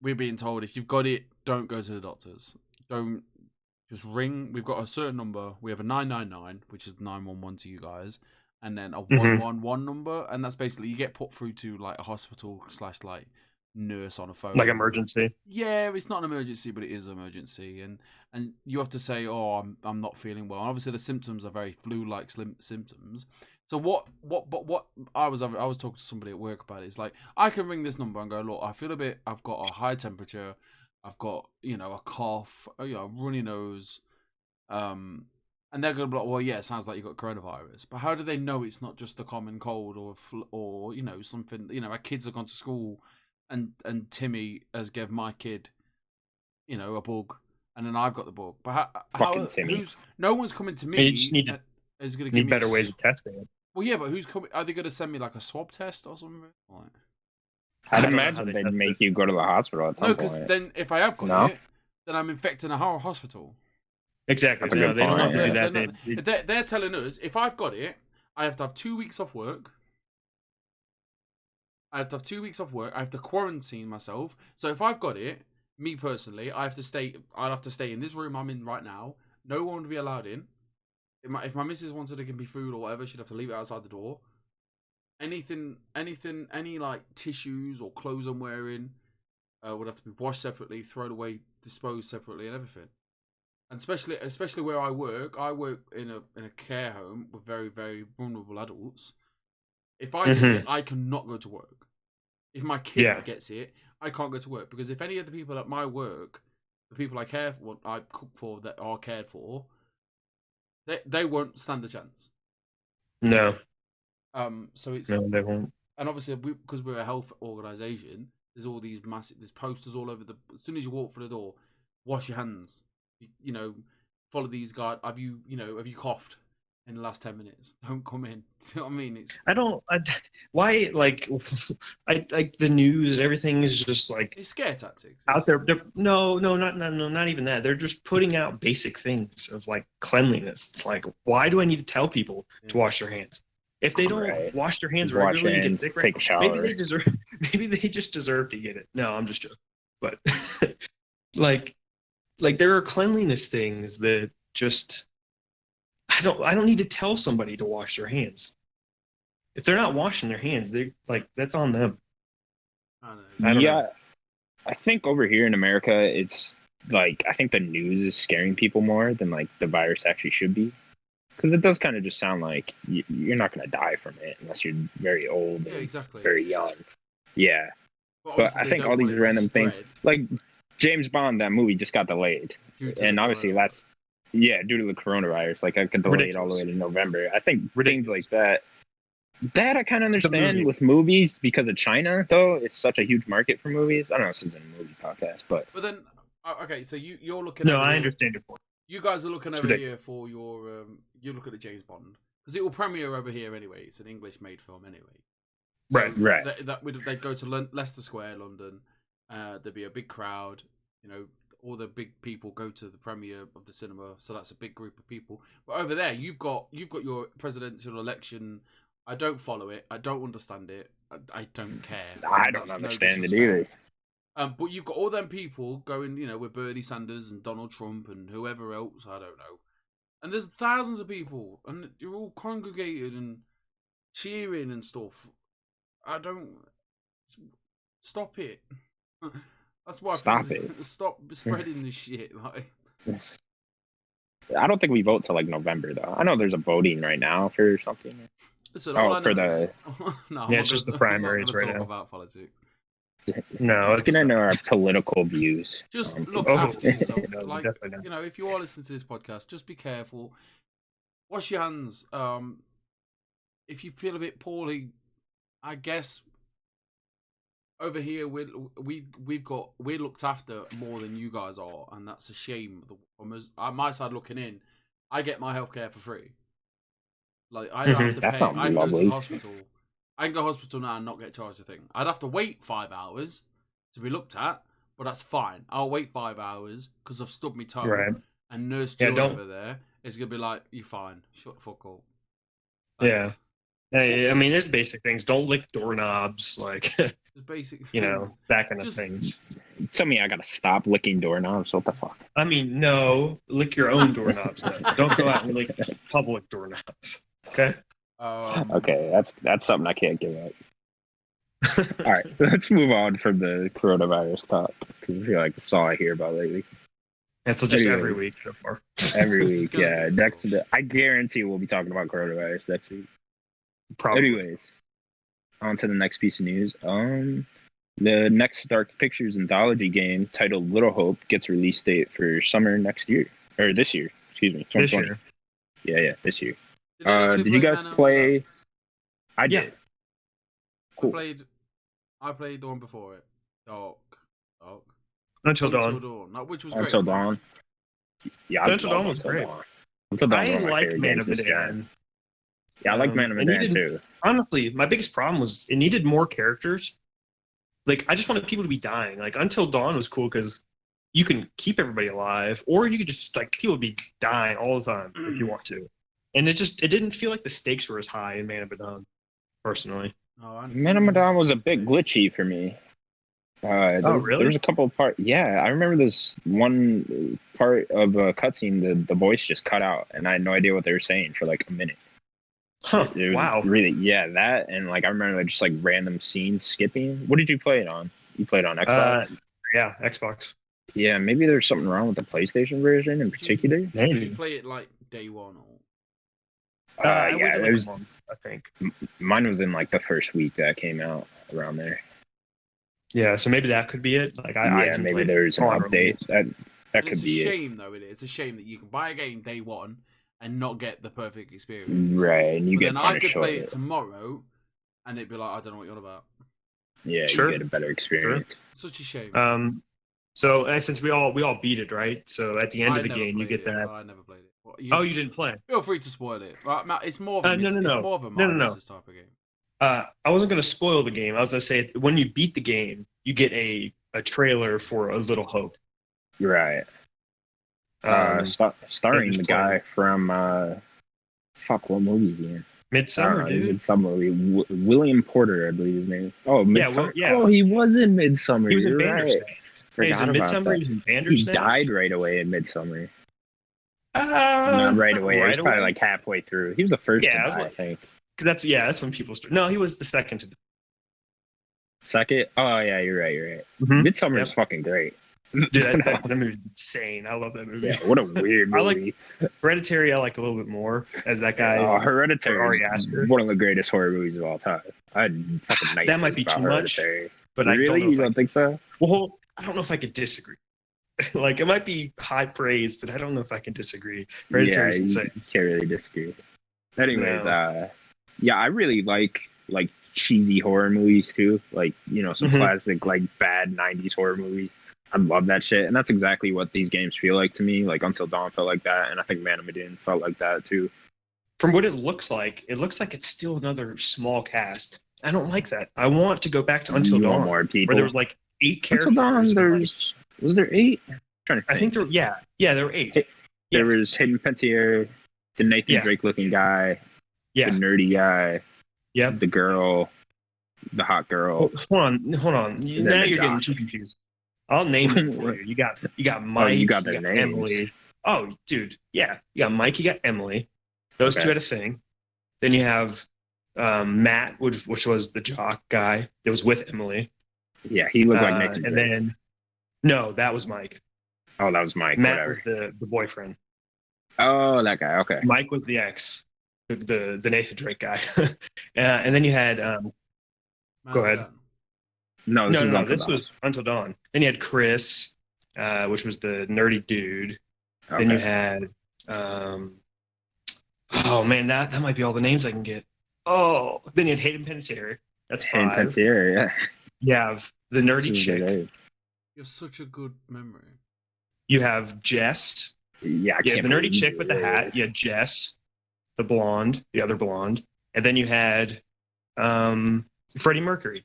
we're being told if you've got it, don't go to the doctors, don't just ring. We've got a certain number. We have a 999, which is 911 to you guys, and then a 111 number, and that's basically you get put through to like a hospital / like nurse on a phone, like emergency. Yeah, it's not an emergency, but it is an emergency, and you have to say, "Oh, I'm not feeling well." And obviously, the symptoms are very flu-like symptoms. So what I was talking to somebody at work about it. It's like I can ring this number and go, "Look, I've got a high temperature, I've got a cough, a runny nose," and they're gonna be like, "Well, yeah, it sounds like you got coronavirus." But how do they know it's not just a common cold or something? Our kids have gone to school. And Timmy has gave my kid, a bug, and then I've got the bug. But how Timmy. no one's coming to me. You just need is going to give me better ways of testing it. Well, yeah, but who's coming? Are they going to send me like a swab test or something? Like, I'd imagine they'd make you go to the hospital at some point. No, because then if I have got it, then I'm infecting a whole hospital. Exactly. That's a good point. They're telling us if I've got it, I have to have 2 weeks off work. I have to have 2 weeks off work. I have to quarantine myself. So if I've got it, me personally, I'll have to stay in this room I'm in right now. No one would be allowed in. If my missus wanted to give me food or whatever, she'd have to leave it outside the door. Any like tissues or clothes I'm wearing would have to be washed separately, thrown away, disposed separately, and everything. And especially where I work in a care home with very, very vulnerable adults. If I get it, I cannot go to work. If my kid gets it, I can't go to work because if any of the people at my work, the people I care for, I cook for that are cared for, they won't stand a chance. No. So it's no, they won't. And obviously, because we're a health organisation, there's all these there's posters all over as soon as you walk through the door, wash your hands. Follow these guys. Have you coughed in the last 10 minutes? Don't come in. You know what I mean? Why the news and everything is just like it's scare tactics out there. Not even that. They're just putting out basic things of like cleanliness. It's like, why do I need to tell people to wash their hands? If they don't wash their hands regularly and get sick, take a shower. Maybe they just deserve to get it. No, I'm just joking. But like there are cleanliness things that just I don't need to tell somebody to wash their hands. If they're not washing their hands, they that's on them. I don't know. I think over here in America, it's like I think the news is scaring people more than like the virus actually should be, because it does kind of just sound like you're not going to die from it unless you're very old and very young. Yeah, but I think all these random things, like James Bond, that movie just got delayed, and obviously that's due to the coronavirus. Like I could delay it all the way to November. I think things like that. That I kind of understand with movies because of China, though. It's such a huge market for movies. I don't know if this is a movie podcast, but then okay, so you're looking. No, I understand your point. You guys are looking over here for your you look at the James Bond because it will premiere over here anyway. It's an English-made film anyway. So right. They'd go to Leicester Square, London. There'd be a big crowd. All the big people go to the premiere of the cinema, so that's a big group of people. But over there, you've got your presidential election. I don't follow it. I don't understand it. I don't care. I don't understand it either. But you've got all them people going, with Bernie Sanders and Donald Trump and whoever else. I don't know. and there's thousands of people, and you're all congregated and cheering and stuff. I don't stop it. That's why Stop it. Stop spreading this shit. Like, I don't think we vote till like November though. I know there's a voting right now for something. listen, all I for know the is, no, I'm Yeah, not it's just gonna- the primaries I'm not right gonna now. talk about politics. No, Let's get into our political views. Just look Oh, after yourself. no, Like, definitely not. you know, if you are listening to this podcast, just be careful. Wash your hands. If you feel a bit poorly, I guess over here we're looked after more than you guys are, and that's a shame. From my side looking in, I get my healthcare for free. Like I don't have to That pay. sounds I can go to lovely. the hospital. I can go to hospital now and not get charged a thing. I'd have to wait 5 hours to be looked at, but that's fine. I'll wait 5 hours because I've stubbed my toe. Right. And Nurse Yeah, Jill don't- over there is gonna be like, "You're fine. Shut the fuck up." Yeah. Thanks. Hey, I mean, there's basic things. Don't lick doorknobs, like The basic you know, that kind of Just- things. Tell me I gotta stop licking doorknobs. What the fuck? I mean, no, lick your own doorknobs. Though. Don't go out and lick public doorknobs. Okay. Okay, that's something I can't give up. All right, let's move on from the coronavirus talk because I feel like that's all I hear about lately. That's just Anyway. every week so far. Every It's week, gonna yeah. be I guarantee we'll be talking about coronavirus next week. Probably. Anyways, on to the next piece of news. The next Dark Pictures anthology game titled Little Hope gets release date for summer next year or this year. Excuse me, This 2020. year. Yeah, this year. anybody Did you play guys Man play? I Yeah. did. Cool. I played the one before it. Dark. Until dawn. Which was great. Until Dawn. Yeah, I Until love Dawn was Until great. Dawn. Until Dawn was I one of my like favorite Man games of this Medan. gen. Yeah, I like Man of and Medan needed- too. Honestly, my biggest problem was it needed more characters. Like, I just wanted people to be dying. Like, Until Dawn was cool because you can keep everybody alive, or you could just, like, people would be dying all the time if you want to. And it didn't feel like the stakes were as high in Man of Medan, personally. Man of Medan was a bit glitchy for me. There really? was a couple of parts. Yeah, I remember this one part of a cutscene. The voice just cut out, and I had no idea what they were saying for like a minute. Huh, It was wow. really, yeah, that and like I remember just like random scenes skipping. What did you play it on? You played it on Xbox? Yeah, Xbox. Yeah, maybe there's something wrong with the PlayStation version in particular. Did Maybe. you play it like day one or? I went Yeah, to, it like, was. a month, I think. Mine was in like the first week that came out around there. Yeah, so maybe that could be it. Like, I Yeah, didn't maybe play there's an on update. That And could it's a be it. shame though. It's a shame that you can buy a game day one and not get the perfect experience. Right, and you But get then I punished could for play it it. tomorrow, and it'd be like, I don't know what you're on about. Yeah, Sure. you get a better experience. Such a shame. So since we all beat it, right? So at the end I of the never game, you played get it. that. I never played it. What, You didn't play. Feel free to spoil it. Right, Matt, it's more of a No. It's more of a No. Marcus type of game. I wasn't going to spoil the game. I was going to say when you beat the game, you get a trailer for A Little Hope. Right. Um, Starring just the guy from fuck, what movie is he in? Midsummer, He's dude. in some movie. William Porter, I believe his name. Oh, Midsummer. Yeah. Oh, he was in Midsummer. He was in You're right. Bandersnatch. He was Forgot in about Midsummer. that. He was in He Bandersnatch. died right away in Midsummer. Not right away. It was probably away? like halfway through. He was the first Yeah, to it was die, like- I think. Because that's when people start. No, he was the second to. Second? Oh yeah, you're right. Mhm. Midsummer Yep. is fucking great. Dude, that movie's insane. I love that movie. Yeah, what a weird I like- movie. Hereditary, I like a little bit more as that guy. Hereditary Ari is Aster. one of the greatest horror movies of all time. I had fucking nightmares That might be about too much, Hereditary. but Really? I don't know You if don't think so? Well, I don't know if I could disagree. Like, it might be high praise, but I don't know if I can disagree. Hereditary is you insane. can't really disagree. Anyways, No. yeah, I really like cheesy horror movies too. Like, some Mhm. classic like bad 90s horror movies. I love that shit. And that's exactly what these games feel like to me. Like Until Dawn felt like that, and I think Man of Medan felt like that too. From what it looks like it's still another small cast. I don't like that. I want to go back to Until You want Dawn, more people. where there was like 8 characters. Until Dawn, and, like, was there 8? I'm trying to think. I think there were 8. There was Hayden Panettiere, the Nathan Yeah. Drake looking guy, Yeah. the nerdy guy, Yep. the girl, the hot girl. Hold on. Now then you're getting Josh. too confused. I'll name them for you. You got Mike. you got their you names. Emily. Oh, dude, yeah. You got Mike, you got Emily. Those two had a thing. Then you have Matt, which was the jock guy that was with Emily. Yeah, he looked like Nick and And Drake. then, no, that was Mike. Oh, that was Mike. Matt Whatever. was the boyfriend. Oh, that guy. Okay. Mike was the ex, the Nathan Drake guy. And then you had, go ahead. No, this was Until Dawn. Then you had Chris, which was the nerdy dude. Okay. Then you had, oh man, that might be all the names I can get. Oh, then you had Hayden Panettiere. That's 5. Hayden Panettiere, yeah. You have the nerdy This is chick. good. You have such a good memory. You have Jess. Yeah, I You have can't the nerdy believe chick with the hat. You had Jess, the blonde, the other blonde, and then you had Freddie Mercury.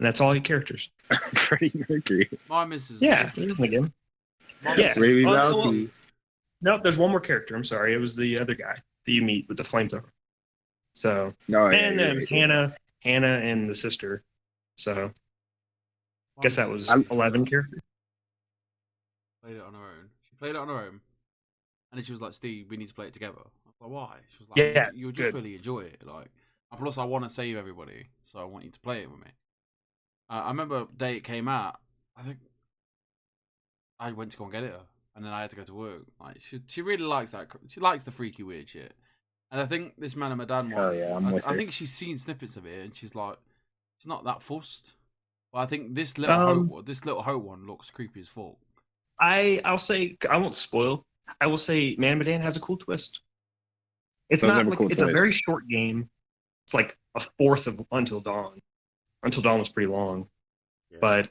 And that's all your characters. Freddie Mercury. My missus. Yeah, again. My Yeah. missus- Ray Oh, Ralphie. Nope, there's one more character. I'm sorry, it was the other guy that you meet with the flamethrower. So, Oh, yeah, and you're then right. Hannah, and the sister. So, my guess that missus was 11 characters. played it on her own. She played it on her own, and then she was like, "Steve, we need to play it together." I was like, "Why?" She was like, Yeah, "You'll it's just good. really enjoy it." Like, and plus, I want to save everybody, so I want you to play it with me. I remember the day it came out. I think I went to go and get it, and then I had to go to work. Like, she really likes that. She likes the freaky weird shit. And I think this Man and Medan Hell one. yeah, I'm with I her. think she's seen snippets of it, and she's like, she's not that fussed. But I think this little hoe one looks creepy as fuck. I'll say, I won't spoil. I will say, Man and Medan has a cool twist. It's Does not have a like cool it's a twist. very short game. It's like a fourth of Until Dawn. Until Dawn was pretty long, Yeah. but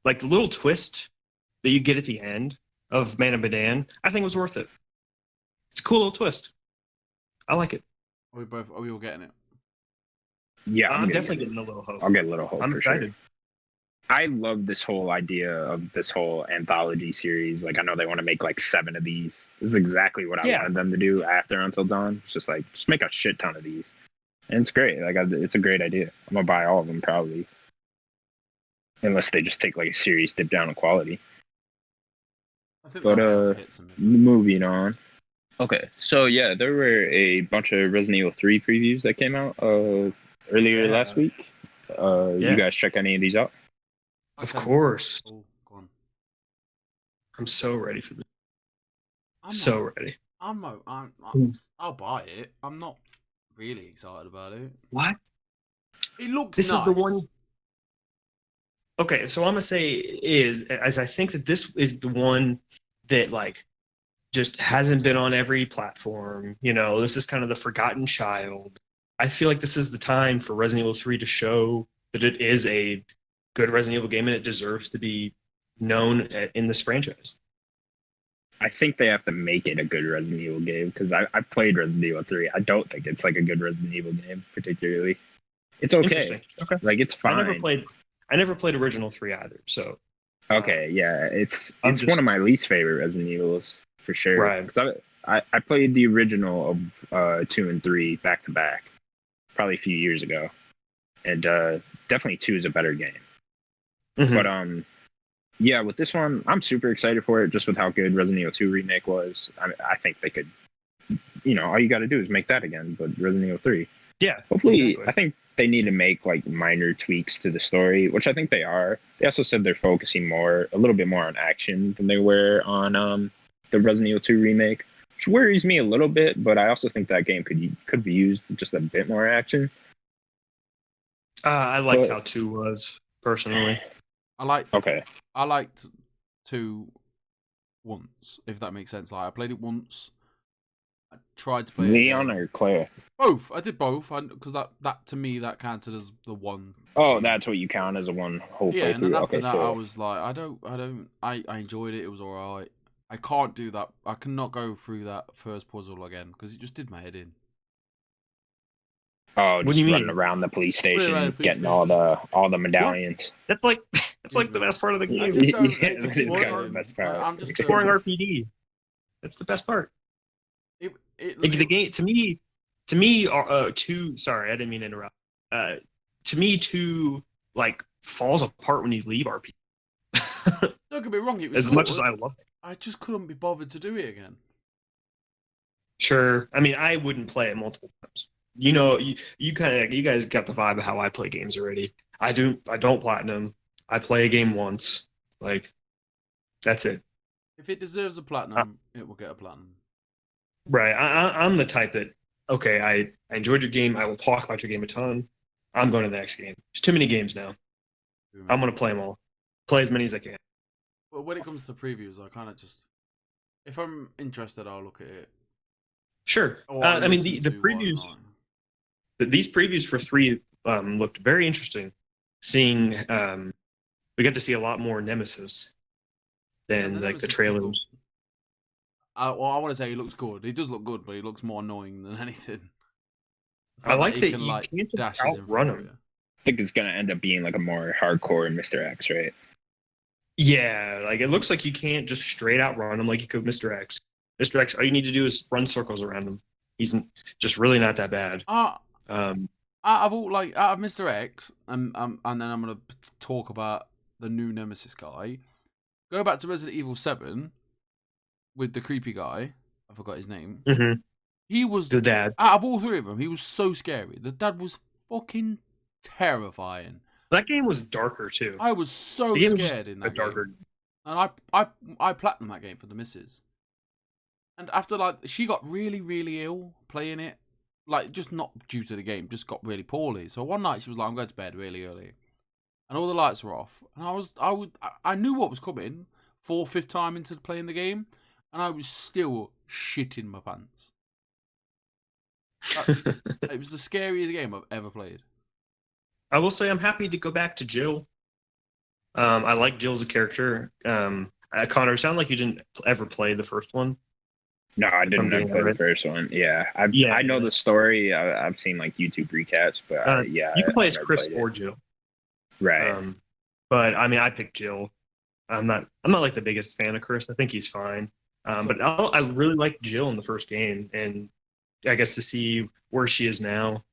like the little twist that you get at the end of Man and Medan, I think was worth it. It's a cool little twist. I like it. Are we all getting it? Yeah, I'm gonna definitely get it. getting a little hope. I'll get a little hope I'm for excited. sure. I love this whole idea of this whole anthology series. Like, I know they want to make like 7 of these. This is exactly what I Yeah. wanted them to do after Until Dawn. It's just like, just make a shit ton of these. And it's great. Like, it's a great idea. I'm going to buy all of them probably. Unless they just take like a serious dip down in quality. I think But, they'll have hits and misses. Moving on. Okay, so yeah, there were a bunch of Resident Evil 3 previews that came out earlier Yeah. last week. Yeah. You guys check any of these out? Of Okay. course. Oh, go on. I'm so ready for this. I'm So not- ready. I'll buy it. I'm not really excited about it. What? It looks This nice. is the one. Okay, so I'm gonna say I think that this is the one that like just hasn't been on every platform. You know, this is kind of the forgotten child. I feel like this is the time for Resident Evil 3 to show that it is a good Resident Evil game and it deserves to be known in this franchise. I think they have to make it a good Resident Evil game because I played Resident Evil 3. I don't think it's like a good Resident Evil game particularly. It's okay. Interesting. Okay. Like, it's fine. I never played original 3 either. So Okay, yeah, it's I'm just- one of my least favorite Resident Evils for sure. Right. 'Cause I played the original of 2 and 3 back to back, probably a few years ago, and definitely 2 is a better game. Mhm. But yeah, with this one, I'm super excited for it. Just with how good Resident Evil 2 remake was, I think they could. You know, all you got to do is make that again, but Resident Evil 3. Yeah. Hopefully, exactly. I think they need to make like minor tweaks to the story, which I think they are. They also said they're focusing a little bit more on action than they were on the Resident Evil 2 remake, which worries me a little bit. But I also think that game could be used just a bit more action. I liked but- how 2 was personally. I liked Okay, 2 once, if that makes sense. Like, I played it once. I tried to play it Leon again. or Claire? Both. I did both, because that to me that counted as the one. Oh, that's what you count as a one whole Yeah, and then playthrough. after Okay, that, so I was like, I enjoyed it. It was alright. I can't do that. I cannot go through that first puzzle again because it just did my head in. What just do you running mean? around the police station, around the police getting station. all the medallions. That's like the best part of the game. I just don't. Yeah, it just this is didn't kind of work. the best part. I'm just Exploring RPD. That's the best part. Like, the game to me 2. Sorry, I didn't mean to interrupt. To me 2 like falls apart when you leave RPD. Don't get me wrong. It was As much as good. I love it. I just couldn't be bothered to do it again. Sure. I mean, I wouldn't play it multiple times. You know, you guys got the vibe of how I play games already. I don't platinum. I play a game once. Like, that's it. If it deserves a platinum, it will get a platinum. Right. I'm the type that, okay, I enjoyed your game. I will talk about your game a ton. I'm going to the next game. There's too many games now. I'm going to play them all. Play as many as I can. Well, when it comes to previews, I kind of just, if I'm interested, I'll look at it. Sure. I mean, the previews, these previews for 3 looked very interesting. Seeing, we got to see a lot more Nemesis than like the trailers. I want to say he looks good. He does look good, but he looks more annoying than anything. I like that you can't just outrun him. I think it's gonna end up being like a more hardcore Mr. X, right? Yeah, like it looks like you can't just straight out run him like you could Mr. X. Mr. X, all you need to do is run circles around him. He's just really not that bad. Out of Mr. X, and then I'm gonna talk about the new Nemesis guy. Go back to Resident Evil 7 with the creepy guy. I forgot his name. Mm-hmm. He was the dad. Out of all 3 of them, he was so scary. The dad was fucking terrifying. That game was darker too. I was so scared in that game. And I platinum that game for the missus. And after she got really, really ill playing it. Like, just not due to the game, just got really poorly. So one night she was like, I'm going to bed really early. And all the lights were off. And I knew what was coming 4th, 5th time into playing the game. And I was still shitting my pants. It was the scariest game I've ever played. I will say I'm happy to go back to Jill. I like Jill as a character. Connor, it sounded like you didn't ever play the first one. No, I didn't play the first one. Yeah, I know the story. I've seen like YouTube recaps, but yeah, you can play as Chris or Jill. Right. But I mean, I picked Jill. I'm not like the biggest fan of Chris. I think he's fine. But I really liked Jill in the first game, and I guess to see where she is now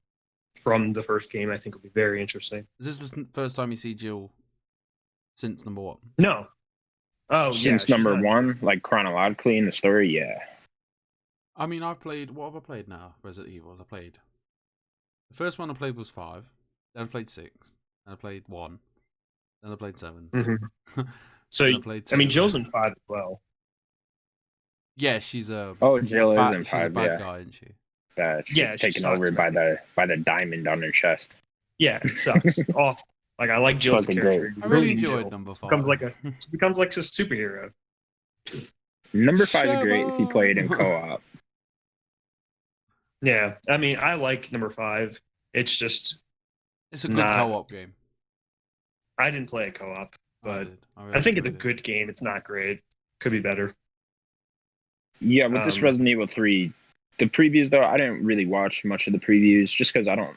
from the first game, I think will be very interesting. Is this the first time you see Jill since number 1? No. Oh, since number 1, like chronologically in the story, yeah. I mean, what have I played now? Resident Evil. The first one I played was 5, then I played 6, then I played 1, then I played 7. Mm-hmm. So I mean, Jill's in 5 as well. Yeah, she's a. Oh, Jill is in 5. She's a bad guy, isn't she? She's taken over by the diamond on her chest. Yeah, it sucks. Awful. Like, I like Jill as a character. I really enjoyed number 5. Becomes like a superhero. Number 5 is great if you play it in co-op. Yeah, I mean, I like number 5. It's just it's a good co-op game. I didn't play a co-op, but I think it's a good game. It's not great. Could be better. Yeah, with this Resident Evil 3, the previews though, I didn't really watch much of the previews just because I don't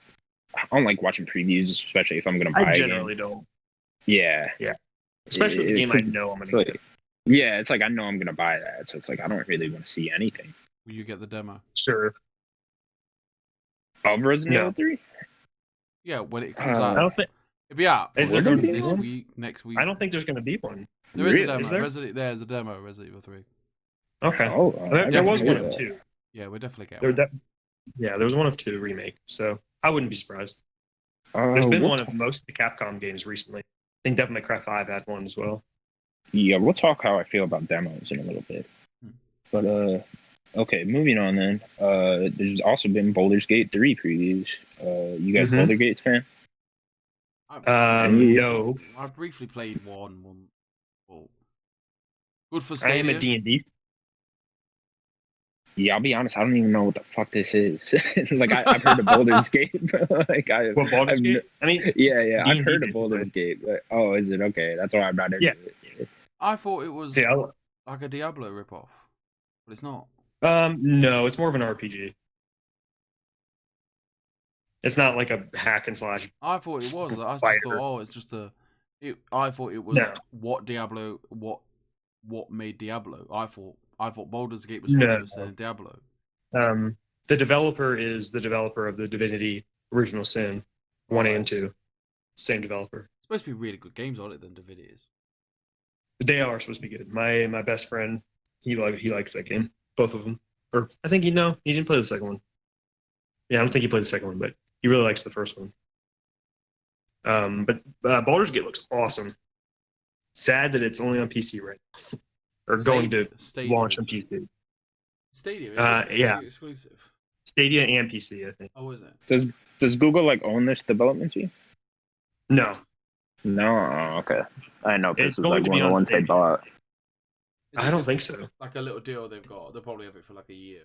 like watching previews, especially if I'm gonna buy. I generally don't. Yeah. Especially with the game I know I'm gonna get. Yeah, it's like I know I'm gonna buy that, so it's like I don't really want to see anything. Will you get the demo? Sure. Of Resident Evil 3? Yeah, when it comes out. I don't think it'll be out. Is there going to be this one? week, next week? I don't think there's going to be one. There is a demo. There's a demo, Resident Evil 3. Okay. There was one of 2. Yeah, we're definitely getting Yeah, there was one of 2 remake, so I wouldn't be surprised. There's been one of most of the Capcom games recently. I think Devil May Cry 5 had one as well. Yeah, we'll talk how I feel about demos in a little bit. But okay, moving on then. There's also been Baldur's Gate 3 previews. You guys Baldur's Gate fan? No. I briefly played one. Well, good for I am Stadia. a D&D. Yeah, I'll be honest. I don't even know what the fuck this is. Like I've heard of Baldur's Gate. Baldur's Gate? I mean, yeah. I've heard of Baldur's Gate. But, oh, is it okay? That's why I'm not into it. I thought it was like a Diablo ripoff, but it's not. No, it's more of an RPG. It's not like a hack and slash. I thought it was. I just thought, it's just a. I thought it was what Diablo, what made Diablo. I thought Baldur's Gate was than Diablo. The developer is the developer of the Divinity Original Sin 1 and 2. Same developer. It's supposed to be really good games on it than Divinity is. They are supposed to be good. My best friend, he likes that game. Both of them. Or I think he didn't play the second one. Yeah, I don't think he played the second one, but he really likes the first one. But Baldur's Gate looks awesome. Sad that it's only on PC right now. Or going to launch on PC. Stadia, yeah, exclusive. Stadia and PC, I think. Oh, is it? Does Google like own this development team? No. No, okay. I know this is going like to one be of the on ones they Stadia. bought. I don't think so. Like a little deal they've got. They'll probably have it for like a year.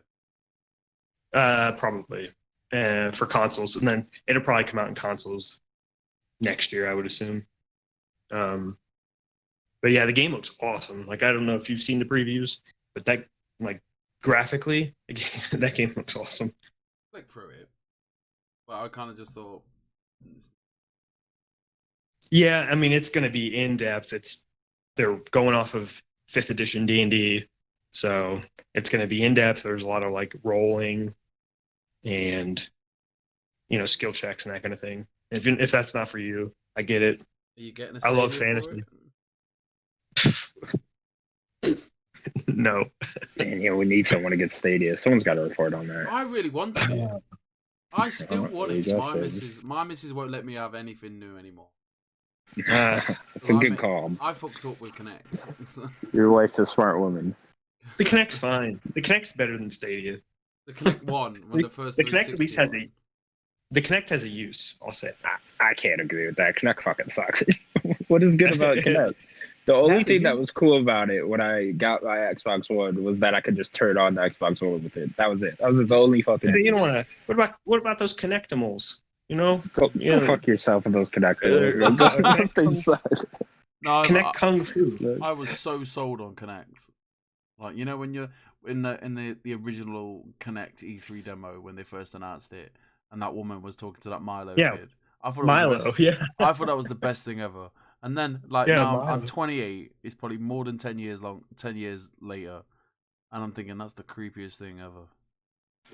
Probably. For consoles, and then it'll probably come out in consoles next year, I would assume. But yeah, the game looks awesome. Like I don't know if you've seen the previews, but that like graphically, that game looks awesome. Click through it, but I kind of just thought. Yeah, I mean it's going to be in depth. They're going off of 5th edition D&D, so it's going to be in depth. There's a lot of like rolling and skill checks and that kind of thing. If that's not for you, I get it. Are you getting? I love fantasy. No. Daniel, we need someone to get Stadia. Someone's got to report on that. I really wanted it. I still want it. My missus won't let me have anything new anymore. It's a good call. I fucked up with Connect. Your wife's a smart woman. The Kinect's fine. The Kinect's better than Stadia. The Kinect one, when the first the Kinect at least has one. the Kinect has a use. I'll say. I can't agree with that. Kinect fucking sucks. What is good about Kinect? The only thing that was cool about it when I got my Xbox One was that I could just turn on the Xbox One with it. That was it. That was its only fucking. You don't want to. What about those Kinectimals? Go fuck yourself with those connectors. Things suck. No, Kinect Kung Fu. I was so sold on Kinect. Like when you're in the original Kinect E3 demo when they first announced it, and that woman was talking to that Milo kid. I thought I thought that was the best thing ever. And then now I'm 28. It's probably more than 10 years later, and I'm thinking that's the creepiest thing ever.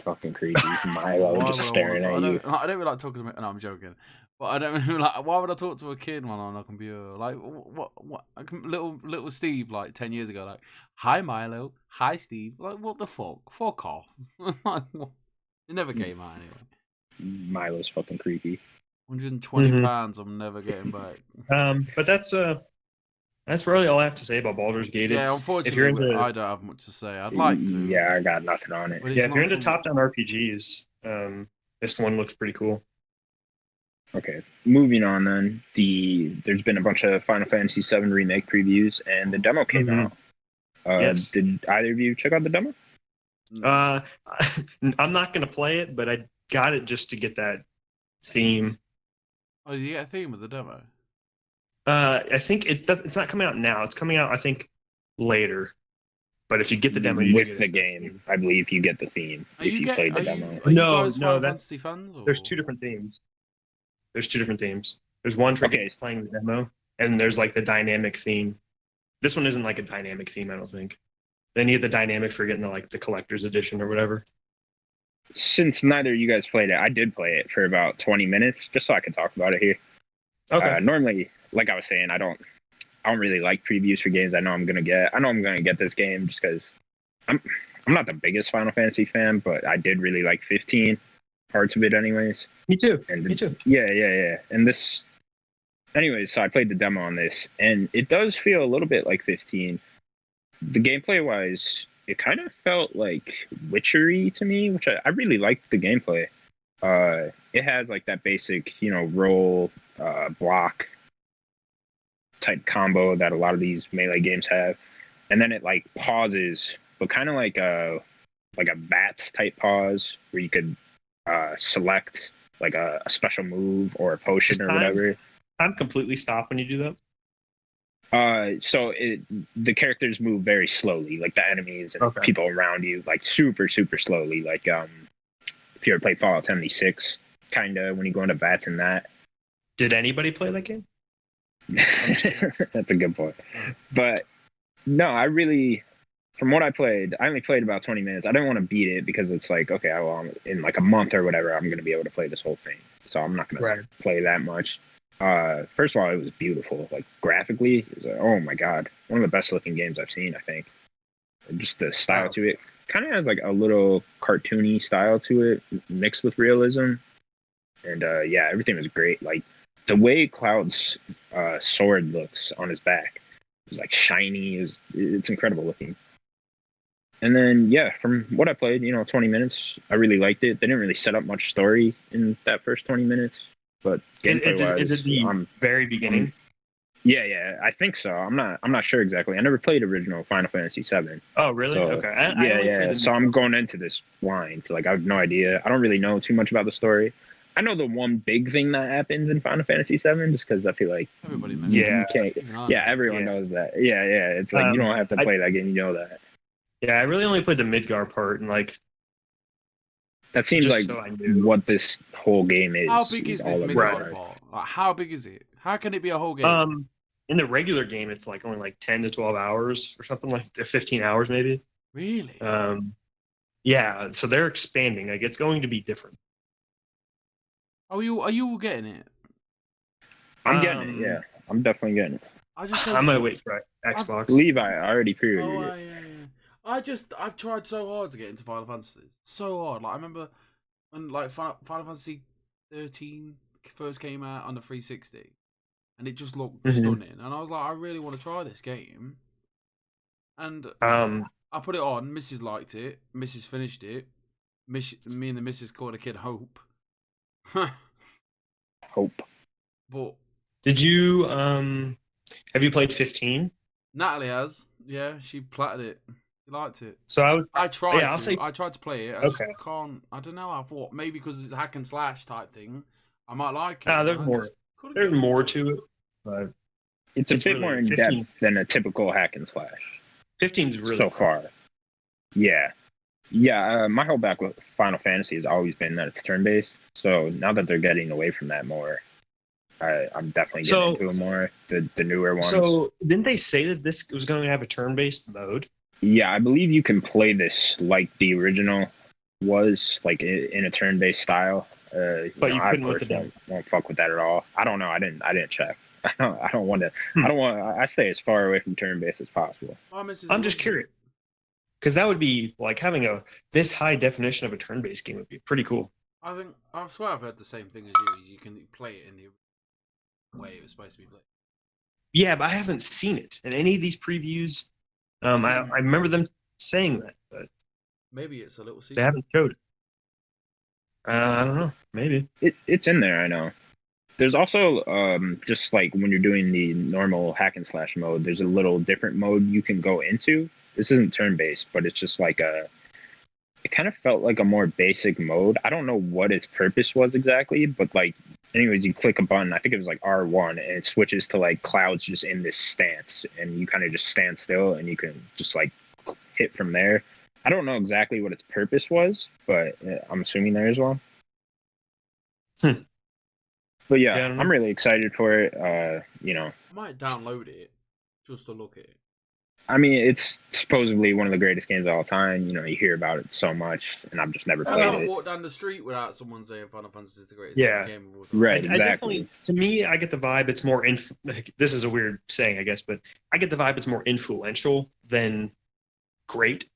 Fucking creepy. Milo just staring at you. I don't really like talking to me. No, I'm joking. But I don't really like. Why would I talk to a kid while on a computer? Like what? Little Steve, like 10 years ago, like, hi Milo, hi Steve. Like what the fuck? Fuck off. Like, it never came out anyway. Milo's fucking creepy. 120 pounds. I'm never getting back. But that's really all I have to say about Baldur's Gate. Yeah, unfortunately, I don't have much to say. I'd like to. Yeah, I got nothing on it. Yeah, if you're into top-down RPGs, this one looks pretty cool. Okay, moving on then. There's been a bunch of Final Fantasy VII Remake previews, and the demo came out. Yes. Did either of you check out the demo? I'm not going to play it, but I got it just to get that theme. Oh, did you get a theme with the demo? I think it's not coming out now. It's coming out, I think, later. But if you get the demo, with the game, I believe you get the theme if you play the demo. Are you guys Final Fantasy fans? Or? There's two different themes. There's one for playing the demo, and there's like the dynamic theme. This one isn't like a dynamic theme, I don't think. Then you get the dynamic for getting the collector's edition or whatever. Since neither of you guys played it, I did play it for about 20 minutes just so I could talk about it here. Okay. Normally, like I was saying, I don't really like previews for games I know I'm gonna get. I know I'm gonna get this game just because I'm not the biggest Final Fantasy fan, but I did really like 15 parts of it anyways. Me too. Yeah. And this, anyways, so I played the demo on this, and it does feel a little bit like 15. The gameplay wise, it kind of felt like Witchery to me, which I really liked the gameplay. It has like that basic, roll, block type combo that a lot of these melee games have, and then it like pauses, but kind of like a bat type pause where you could select like a special move or a potion or whatever. Time completely stop when you do that. So the characters move very slowly, like the enemies and people around you, like super, super slowly. Like if you ever played Fallout 76, kind of when you go into bats and that. Did anybody play that game? That's a good point. But no, from what I played, I only played about 20 minutes. I didn't want to beat it because it's like, okay, well, in like a month or whatever, I'm going to be able to play this whole thing. So I'm not going to play that much. First of all, it was beautiful. Like graphically, it was oh my god, one of the best looking games I've seen. I think just the style Wow. to it kind of has like a little cartoony style to it, mixed with realism. And yeah, everything was great. Like the way Cloud's sword looks on his back, it was like shiny. It's incredible looking. And then yeah, from what I played, 20 minutes, I really liked it. They didn't really set up much story in that first 20 minutes, but gameplay Is wise, it the very beginning? yeah, I think so. I'm not sure exactly. I never played original Final Fantasy VII. Oh, really? So, Okay. I yeah, only yeah. played the So I'm going into this blind. Like I have no idea. I don't really know too much about the story. I know the one big thing that happens in Final Fantasy VII, just because I feel like Everybody knows. Yeah. you can't. Even I Yeah, know. everyone Yeah. knows that. Yeah. It's like you don't have to I- play that game. You know that. Yeah, I really only played the Midgar part, and like That seems just like so I knew. what this whole game is. How big is this all Midgard about. part? Like, how big is it? How can it be a whole game? In the regular game, it's like only like 10 to 12 hours or something, like 15 hours maybe. Really? Yeah, so they're expanding. Like it's going to be different. Are you all getting it? I'm getting it. Yeah, I'm definitely getting it. I just I'm don't. gonna wait for Xbox. Levi, I already pre-ordered Oh, it. yeah. I've tried so hard to get into Final Fantasy. So hard. Like I remember when like Final Fantasy 13 first came out on the 360, and it just looked stunning. And I was like, I really want to try this game. And I put it on. Mrs. liked it. Mrs. finished it. Me and the Mrs. called a kid Hope. Hope. But Did you have you played 15? Natalie has. Yeah, she platted it. She liked it. So I tried I'll to. say I tried to play it. I just can't. I don't know. I thought maybe because it's a hack and slash type thing, I might like it. there's more. There's more to it, but it's a bit really, more in 15. depth than a typical hack and slash. 15's really so fun. far. Yeah. My whole back with Final Fantasy has always been that it's turn-based. So now that they're getting away from that more, I'm definitely getting into it more. The newer ones. So didn't they say that this was going to have a turn-based mode? Yeah, I believe you can play this like the original was, like in a turn-based style. But you I couldn't with the personally won't fuck with that at all. I don't know. I didn't check. I don't want to. I stay as far away from turn-based as possible. I'm just curious, because that would be like having this high definition of a turn-based game would be pretty cool. I swear I've heard the same thing as you. You can play it in the way it was supposed to be played. Yeah, but I haven't seen it in any of these previews. I remember them saying that, but maybe it's a little secret. They haven't showed it. I don't know. Maybe it's in there. I know. There's also just like when you're doing the normal hack and slash mode, there's a little different mode you can go into. This isn't turn-based, but it's just like it kind of felt like a more basic mode. I don't know what its purpose was exactly, but like anyways, you click a button, I think it was like R1, and it switches to like Cloud's just in this stance, and you kind of just stand still and you can just like hit from there. I don't know exactly what its purpose was, but I'm assuming there is one. But yeah, I'm really excited for it. I might download it just to look at it. I mean, it's supposedly one of the greatest games of all time. You hear about it so much, and I've just never played it. I can't walk down the street without someone saying Final Fantasy is the greatest game of all time. Right, exactly. To me, I get the vibe it's more this is a weird saying, I guess, but I get the vibe it's more influential than great.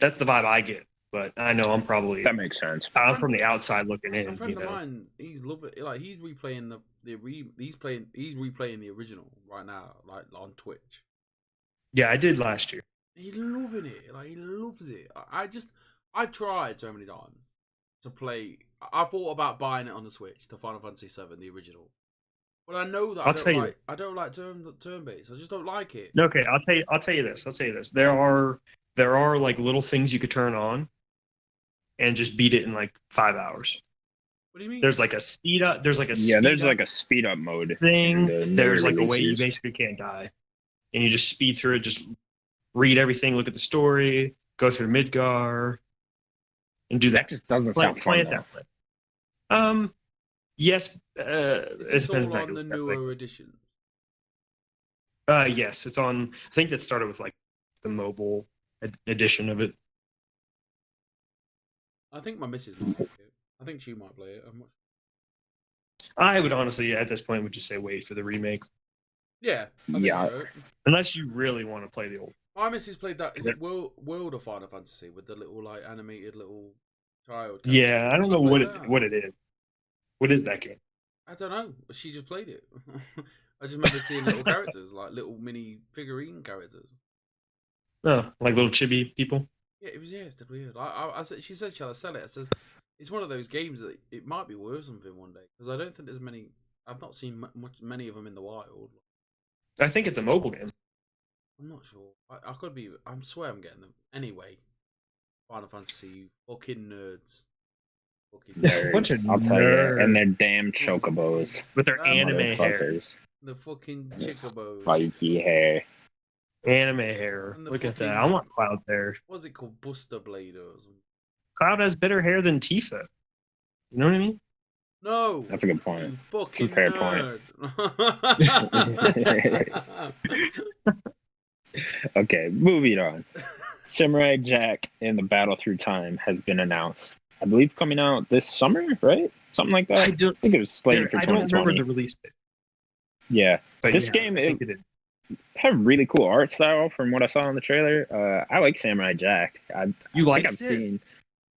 That's the vibe I get, but I know that makes sense. I'm from the outside looking in. A friend of mine, he's loving it. Like he's replaying he's replaying the original right now, like on Twitch. Yeah, I did last year. He's loving it. Like he loves it. I've tried so many times to play. I thought about buying it on the Switch, the Final Fantasy VII, the original. But I know that I don't like turn based. I just don't like it. Okay, I'll tell you this. There are like little things you could turn on and just beat it in like 5 hours. What do you mean? There's like a speed up. There's like a speed up mode thing. There's like a way you basically can't die, and you just speed through it. Just read everything, look at the story, go through Midgar, and do that. That just doesn't sound fun. It that way. Yes. It's all on the newer edition. Yes, it's on. I think that started with like the mobile edition of it. I think my missus might like it. I think she might play it. I would honestly, at this point, would just say wait for the remake, Yeah, I think Yeah. so. unless you really want to play the old. My missus played that. Is it World of Final Fantasy with the little like animated little child? Yeah, I don't She know played what that. it is. What is that game? I don't know. She just played it. I just remember seeing little characters, like little mini figurine characters. Oh, like little chibi people. Yeah, it was weird. I said, she said, "Shall I sell it?" I says, "It's one of those games that it might be worth something one day because I don't think there's many. I've not seen many of them in the wild. I think it's a mobile game. I'm not sure. I could be. I swear I'm getting them anyway. Final Fantasy, you fucking nerds. Fucking Nerds, Bunch of I'll tell you, nerds. and their damn chocobos, With their anime hair. motherfuckers, The fucking chicobos. spiky hair. Anime hair. And the Look at that. fucking- I want Cloud hair. What's it called? Buster Blade or something? Cloud has better hair than Tifa. You know what I mean? No. That's a good point. You fucking fair point. nerd. Okay, moving on. Samurai Jack in the Battle Through Time has been announced. I believe coming out this summer, right? Something like that. I think it was slated for I don't 2020. remember the release date. Yeah, But this yeah, game I think it is. had really cool art style from what I saw in the trailer. I like Samurai Jack. I You think liked I've it? seen.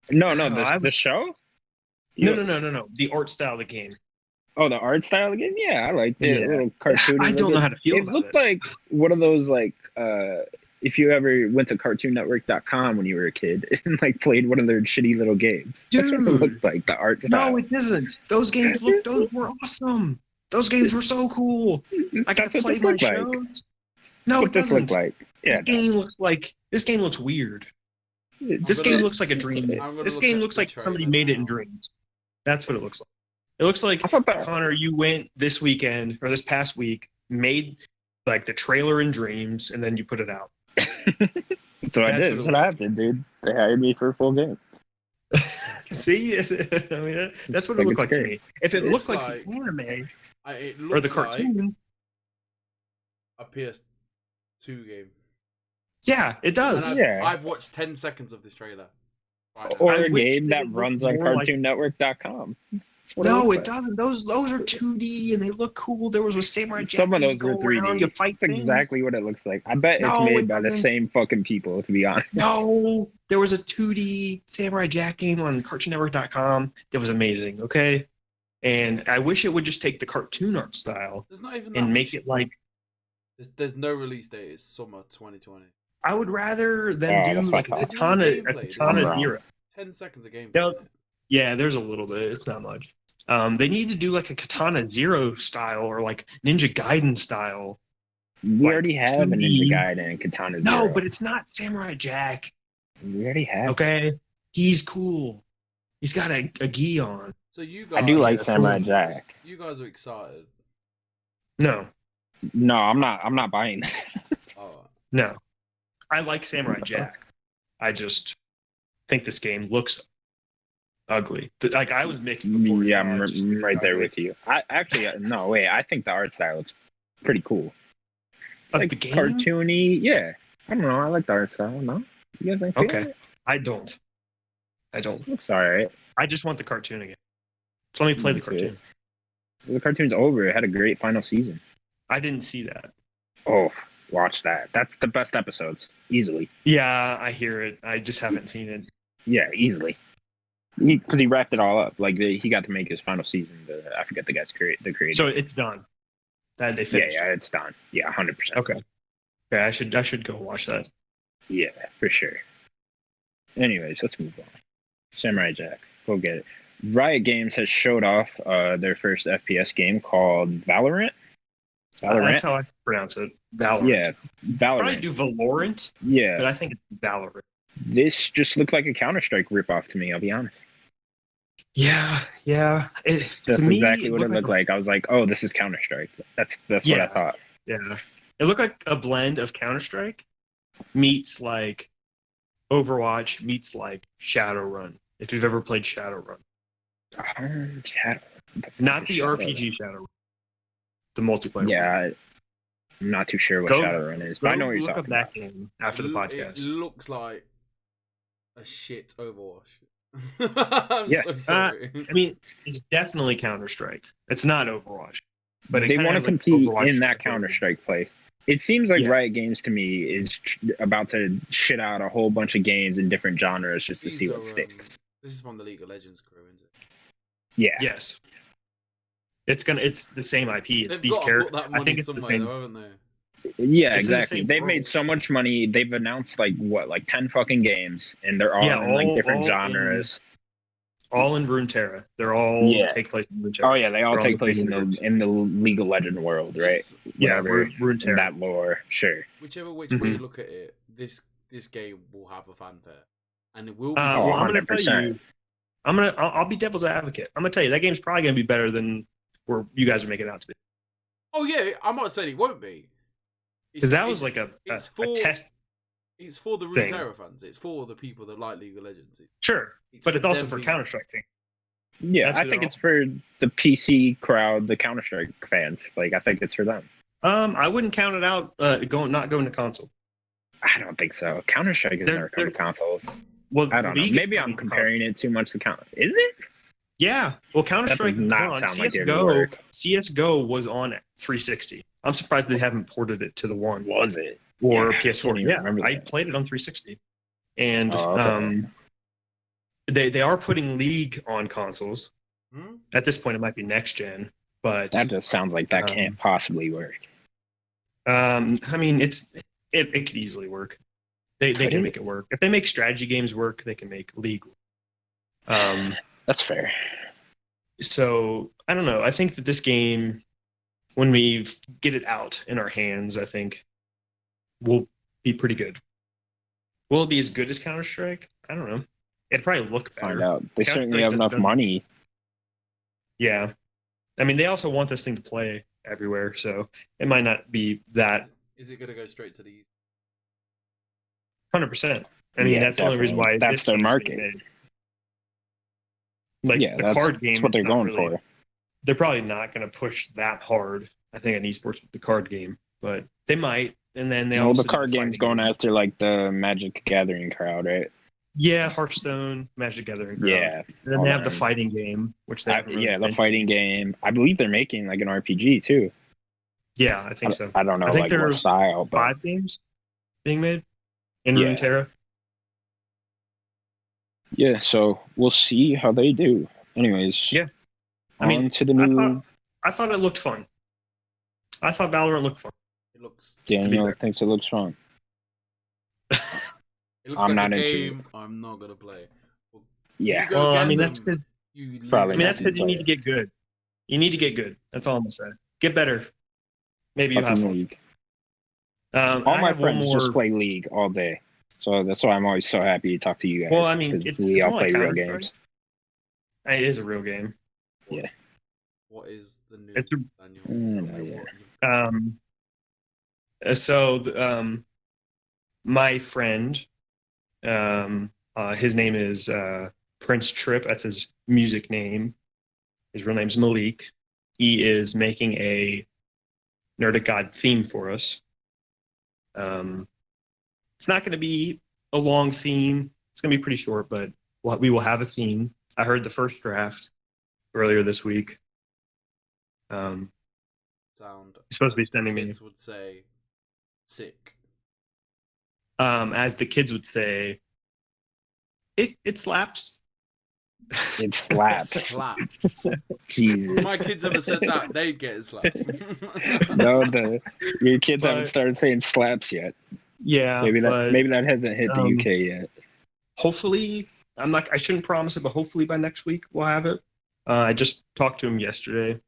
No, No, the show. No. The art style of the game. Oh, the art style again? Yeah, I liked it. Yeah. A little cartoony. I don't know how to feel It about looked it. like one of those like if you ever went to cartoonnetwork.com when you were a kid and like played one of their shitty little games. That's what it Dude. looked like, the art style. No, it isn't. Those games those were awesome. Those games were so cool. I got That's to what play this my looked like. shows. No, What it this looked doesn't. like. Yeah, This game looks weird. This gonna- game looks like a dream. I'm gonna This look game at looks the like somebody trailer made it in now. dreams. That's what it looks like. It looks like I thought that. Connor, you went this weekend or this past week, made like the trailer in dreams, and then you put it out. So I That's did. what That's it what happened, dude. They hired me for a full game. See, I mean, that's what it Like, looked it's like to great. me. If it It's looked like like- the anime It or the looks like cartoon, a PS2 game. yeah, it And does. Yeah. I've watched 10 seconds of this trailer. Right now. Or I a wish game they that looked runs on more like- cartoonnetwork.com. That's what No, looks it like. doesn't. Those are 2D and they look cool. There was a Samurai Jack. Some of you those were go around, 3D. You fight That's things. exactly what it looks like. I bet it's No, made it by the doesn't. same fucking people, to be honest. No, there was a 2D Samurai Jack game on CartoonNetwork.com that was amazing. Okay, and I wish it would just take the cartoon art style There's not even that and make much- it like. There's no release date. It's summer 2020. I would rather Oh, than do that's like my a thought. katana, There's no gameplay. Katana Zero. 10 seconds of gameplay. No. Yeah, there's a little bit. It's not much. They need to do like a Katana Zero style or like Ninja Gaiden style. We Like, already have a 2D. Ninja Gaiden and Katana Zero. No, but it's not Samurai Jack. we already have. Okay, he's cool. He's got a gi on. So you guys, I do like Yeah. Samurai Jack. You guys are excited. No, No, I'm not. I'm not buying this. Oh, no, I like Samurai Jack. I just think this game looks ugly. Like I was mixed before. Yeah, now, I'm it's just right there ugly. with you. I actually no wait. I think the art style looks pretty cool. It's Of like the game? cartoony. Yeah, I don't know. I like the art style. No, you guys ain't feel Okay. it? I don't. It looks alright. I just want the cartoon again. So let me play the Me too. cartoon. The cartoon's over. It had a great final season. I didn't see that. Oh, watch that. That's the best episodes, easily. Yeah, I hear it. I just haven't seen it. Yeah, easily. Because he wrapped it all up. Like he got to make his final season. I forget the guy's the creator. So it's done. That they yeah, finished. yeah, it's done. Yeah, 100%. Okay. Okay, I should go watch that. Yeah, for sure. Anyways, let's move on. Samurai Jack. Go get it. Riot Games has showed off their first FPS game called Valorant. That's how I pronounce it. Valorant. Yeah, Probably Valorant. do Valorant, Yeah, but I think it's Valorant. this just looked like a Counter-Strike ripoff to me, I'll be honest. Yeah, yeah. That's to me, exactly what it looked like. I was like, oh, this is Counter-Strike. That's what I Yeah. thought. Yeah, it looked like a blend of Counter Strike meets like Overwatch meets like Shadowrun. If you've ever played Shadowrun, Shadow. What the fuck not is the Shadowrun? RPG Shadowrun, the multiplayer. Yeah, I'm not too sure what Go- Shadowrun is, one. but I know what you're Look up talking that about. game after the podcast. It looks like a shit Overwatch. I'm Yeah. so sorry. I mean, it's definitely Counter-Strike. It's not Overwatch, but it They kinda want to has, like, compete Overwatch in that capability. Counter-Strike place. It seems like Yeah. Riot Games to me is about to shit out a whole bunch of games in different genres just to These see are, what sticks. this is from the League of Legends crew, isn't it? Yeah. Yes. It's the same IP. It's They've these got to put characters. that I money think it's the somewhere, same. though, haven't they? Yeah, It's in the exactly. same They've world. made so much money. They've announced like 10 fucking games, and they're all Yeah, in like different all genres. all in Runeterra. They're all Yeah. take place in Runeterra. Oh yeah, they all They're on take the place same in universe. the League of Legend world, right? This, Yeah, Whatever, in Runeterra. that lore, sure. whichever which way you look at it, this game will have a fanfare, and it will be. Well, I'm gonna tell 100%. you. I'll be devil's advocate. I'm gonna tell you that game's probably gonna be better than where you guys are making it out to be. Oh yeah, I'm not saying it won't be. Because that was like a test. It's for the thing. Runeterra fans. It's for the people that like League of Legends. Sure, but it's also them for people. Counter-Strike thing. Yeah, That's I who think they're it's for the PC crowd, the Counter-Strike fans. Like, I think it's for them. I wouldn't count it out. Not going to console. I don't think so. Counter-Strike has They're- never come to they're- consoles. Well, I don't know. League is Maybe I'm coming to comparing it too much to Counter. Is it? Yeah. Well, Counter-Strike. That does not hold on, sound like it would CS:GO, work. CS:GO was on 360. I'm surprised they haven't ported it to the One Was it? or Yeah, I PS4. can't even Yeah, remember I that. played it on 360, and Oh, okay. they are putting League on consoles. Hmm? At this point, it might be next gen, but That just sounds like that Um, can't possibly work. I mean, it could easily work. They Could can it? make it work. If they make strategy games work, they can make League work. That's fair. So I don't know. I think that this game, when we get it out in our hands, I think will be pretty good. Will it be as good as Counter-Strike? I don't know. It'd probably look better. Find out. They certainly Counter-Strike have enough doesn't- money. Yeah. I mean, they also want this thing to play everywhere, so it might not be that Is it going to go straight to the? 100%. I mean, Yeah, that's the only reason why definitely. That's this their game's market. being made. Like Yeah, the that's, card game, that's what they're is not going really- for. They're probably not going to push that hard. I think in esports with the card game, but they might. And then they Well, also the card do game's fighting going game. after like the Magic Gathering crowd, right? Yeah, Hearthstone, Magic Gathering. Ground. Yeah. And then all they have the that. fighting game, which they haven't really Yeah, the mentioned. fighting game. I believe they're making like an RPG too. Yeah, I think so. I don't know I think like there what are style, but 5 games being made in Yeah. Runeterra. yeah. So we'll see how they do. Anyways, Yeah. I on mean, to the new. I thought it looked fun. I thought Valorant looked fun. It looks. Daniel fair. thinks it looks fun. It looks I'm like not a into game I'm not gonna play. Yeah. You go Well, I get mean, them, that's good. you leave Probably I it mean, not that's at because you play need to get good. You need to get good. That's all I'm gonna say. Get better. Maybe you'll have Fucking fun. League. All All my friends just play League all day, so that's why I'm always so happy to talk to you guys. Well, I mean, 'cause it's we all more play like real Counter-Strike. games. It is a real game. Yeah. What is the new It's a- Daniel? No, yeah. My friend, his name is Prince Trip. That's his music name. His real name's Malik. He is making a Nerdic God theme for us. It's not going to be a long theme. It's going to be pretty short, but we will have a theme. I heard the first draft earlier this week. Sound. He's supposed to be as the sending me. kids would say, sick. As the kids would say, it slaps. It slaps. Slaps. Jesus. If my kids ever said that, they'd get slapped. No, your kids haven't But- started saying slaps yet. Yeah, Maybe but that hasn't hit the UK yet. hopefully, I shouldn't promise it, but hopefully by next week we'll have it. I just talked to him yesterday.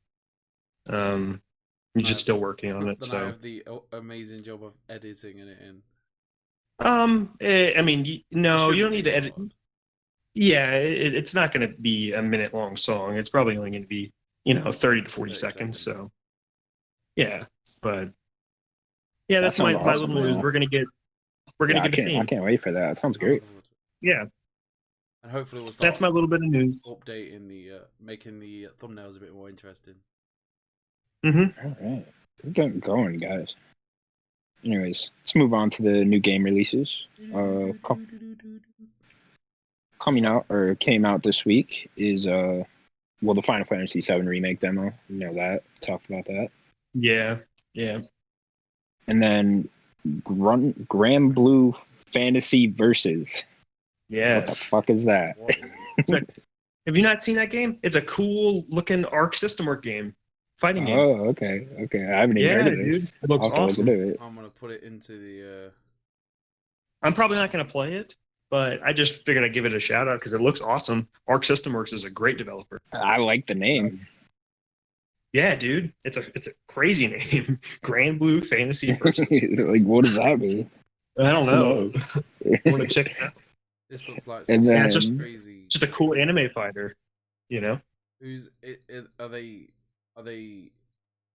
He's just still working on it. Then I So, have the amazing job of editing it in. I mean, no, It you don't shouldn't need be to edit. hard. Yeah, it's not going to be a minute long song. It's probably only going to be 30 to 40 30 seconds. seconds. So, yeah, but yeah, that's That my sounds my awesome, little news. man. We're gonna get Yeah, the theme. I can't wait for that. That sounds I'm great. looking forward to it. Yeah, And hopefully we'll start that's my little bit of news. updating the making the thumbnails a bit more interesting. Mm-hmm. All right. We're getting going, guys. Anyways, let's move on to the new game releases. coming out or came out this week is the Final Fantasy VII remake demo. You know that. Talked about that. Yeah. And then Grand Blue Fantasy Versus. Yes. What the fuck is that? Have you not seen that game? It's a cool looking Arc System Work game. Fighting game. Oh, okay. I haven't even heard of it. Dude. It looks awesome. I'm gonna put it into the. I'm probably not gonna play it, but I just figured I'd give it a shout out because it looks awesome. Arc System Works is a great developer. I like the name. Yeah, dude. It's a crazy name. Grand Blue Fantasy Versus. Like, what does that mean? I don't know. I want to check it out. This looks like And then- something crazy. Just a cool anime fighter, you know? Are they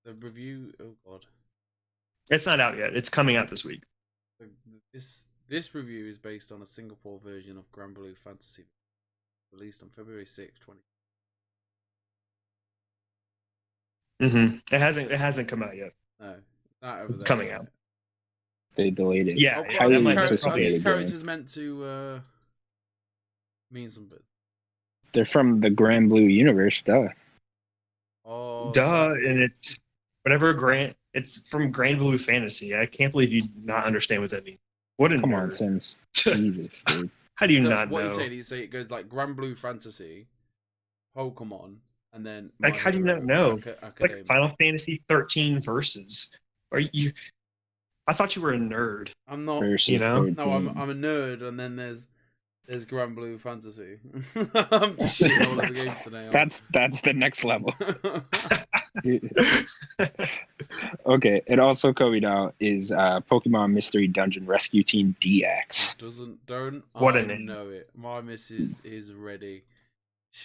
the review? Oh god, It's not out yet. It's coming out this week. this review is based on a Singapore version of Grand Blue Fantasy, released on February 6th, 20. It hasn't come out yet. No, not over there. Coming out. They delayed it. Yeah, Oh, highly that might- anticipated these game. characters meant to mean something. They're from the Grand Blue universe, duh. Oh, Duh, and it's whatever it's from Grand Blue Fantasy. I can't believe you not understand what that means. What a Come on, nerd. Sims. Jesus, dude. How do you So not what know? you say it goes like Grand Blue Fantasy, Pokemon, and then Like, My how do you Hero not know? Academia. Like Final Fantasy 13 Versus. Are you? I thought you were a nerd. I'm not. Versus You know? 13. No, I'm a nerd, and then there's Grand Blue Fantasy. I'm just shitting all over games today. That's the next level. Okay, it also coming out is Pokemon Mystery Dungeon Rescue Team DX. Don't What a I name. know it? My missus is ready.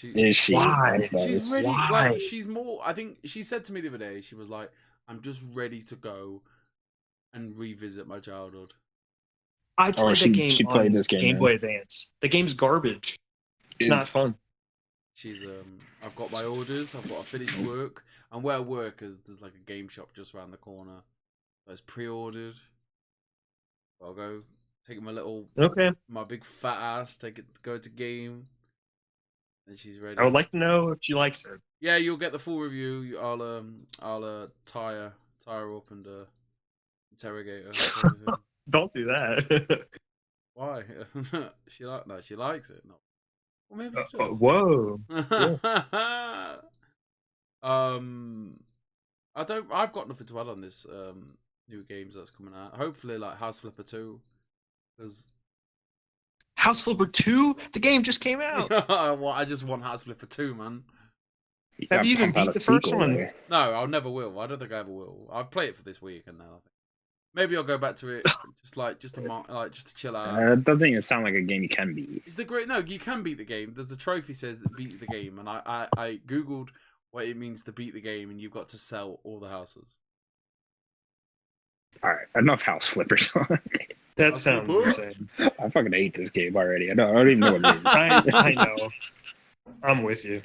Is she? Why? That's that She's is. ready. Why? Like she's more. I think she said to me the other day. She was like, "I'm just ready to go and revisit my childhood." I played she- the game she on played this game, Game right? Boy Advance. The game's garbage. It's Dude. not fun. She's I've got my orders. I've got to finish work. And where I work is there's like a game shop just around the corner. So it's pre-ordered. I'll go take Okay. my big fat ass, go to game, and she's ready. I would like to know if she likes it. Yeah, you'll get the full review. I'll tie her up and interrogate her. Don't do that. Why? She likes it. No. Well, maybe she does. Whoa. I've got nothing to add on this new games that's coming out. Hopefully, like House Flipper 2, because House Flipper 2? The game just came out. I just want House Flipper 2, man. Have you even beat the first one? There. No, I'll never will. I don't think I ever will. I've played it for this week, and now I think maybe I'll go back to it just to chill out. It doesn't even sound like a game you can beat. It's the great. No, you can beat the game. There's a trophy says that beat the game, and I googled what it means to beat the game, and you've got to sell all the houses. All right, enough House Flippers. That House sounds Flipper? insane. I fucking hate this game already. I don't even know what it is. I know. I'm with you.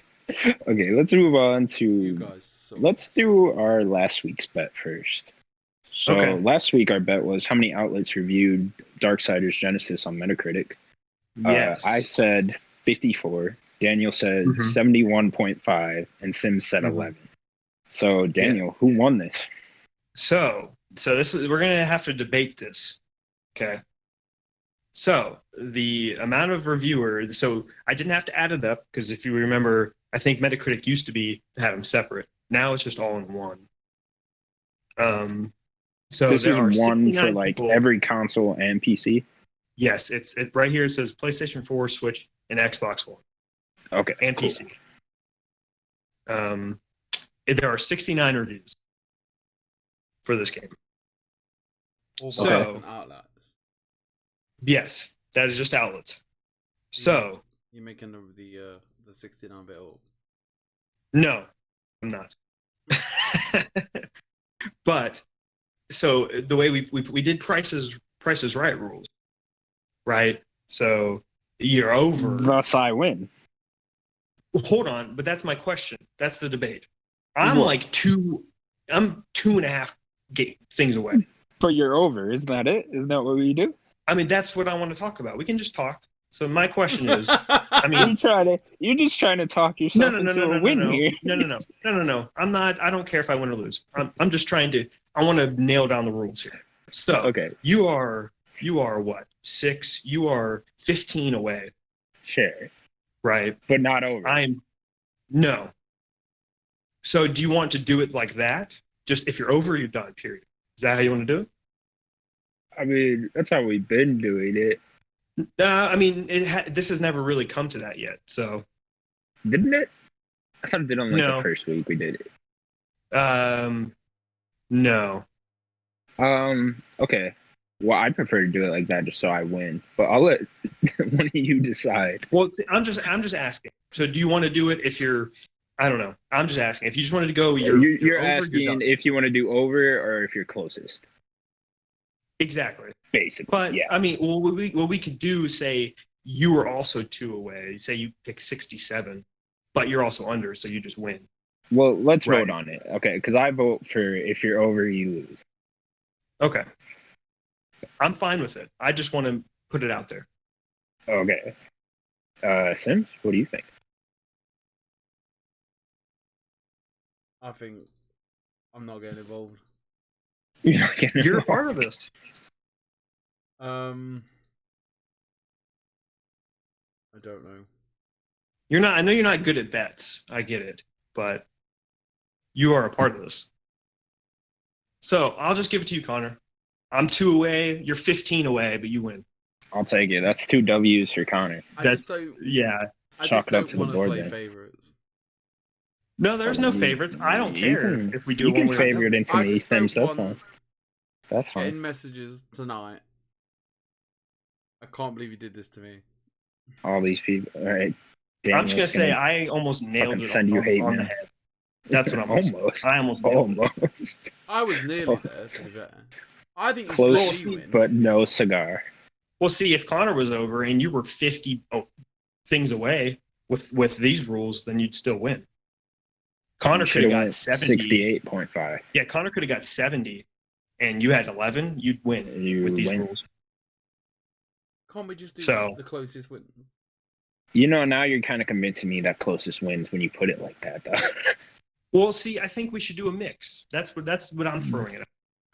Okay, let's move on to. You guys. So Let's do our last week's bet first. So Okay. last week our bet was how many outlets reviewed Darksiders Genesis on Metacritic. Yes. I said 54. Daniel said Mhm. 71.5, and Sims said Mhm. 11. So Daniel, who won this? So this is we're gonna have to debate this. Okay. So the amount of reviewers. So I didn't have to add it up because if you remember, I think Metacritic used to have them separate. Now it's just all in one. So This there is are one for 69 like people. every console and PC. Yes, it's right here. It says PlayStation 4, Switch, and Xbox One, Okay, and cool. PC. There are 69 reviews for this game. all So- different outlets. Yes, that is just outlets. So You're making the 69-bit up. no, I'm not. But so the way we did prices right rules, right? So you're over. Thus I win. Hold on, but that's my question. That's the debate. I'm What? like I'm 2.5 things away. But you're over, isn't that it? Isn't that what we do? I mean, that's what I want to talk about. We can just talk. So my question is, I mean, you're just trying to talk yourself into a win here. No. I'm not. I don't care if I win or lose. I'm just trying to. I want to nail down the rules here. So Okay. You are what? 6. You are 15 away. Sure. Right. But not over. No. So do you want to do it like that? Just if you're over, you're done. Period. Is that how you want to do it? I mean, that's how we've been doing it. I mean, this has never really come to that yet. So, didn't it? I thought it did on the first week we did it. No. Okay. Well, I prefer to do it like that just so I win. But I'll let one of you decide. Well, I'm just asking. So, do you want to do it if you're? I don't know. I'm just asking. If you just wanted to go, you're over, asking if you want to do over or if you're closest. Exactly. Basically. But yeah. I mean, what we could do, say you were also 2 away. Say you pick 67, but you're also under, so you just win. Well, let's vote on it, okay? Because I vote for if you're over, you lose. Okay. I'm fine with it. I just want to put it out there. Okay. Sims, what do you think? I think I'm not getting involved. You're a part of this. I don't know. You're not. I know you're not good at bets. I get it, but you are a part of this. So I'll just give it to you, Connor. I'm 2 away. You're 15 away, but you win. I'll take it. That's 2 W's for Connor. I just don't want to play favorites. No, there's no favorites. I don't care if we do. You can favorite into me, Sims. That's fine. That's fine. Getting messages tonight. I can't believe you did this to me. All these people. All right. I'm just gonna say I almost nailed it send you hate on the head. That's what I'm almost. I almost. I was nearly there. To be fair. I think it's close, but no cigar. Well, see, if Connor was over and you were 50 things away with these rules, then you'd still win. Connor could have got 70. 68.5. Yeah, Connor could have got 70, and you had 11. You'd win with these rules. Can't we just do the closest win? You know, now you're kind of convincing me that closest wins when you put it like that, though. Well, see, I think we should do a mix. That's what I'm throwing at.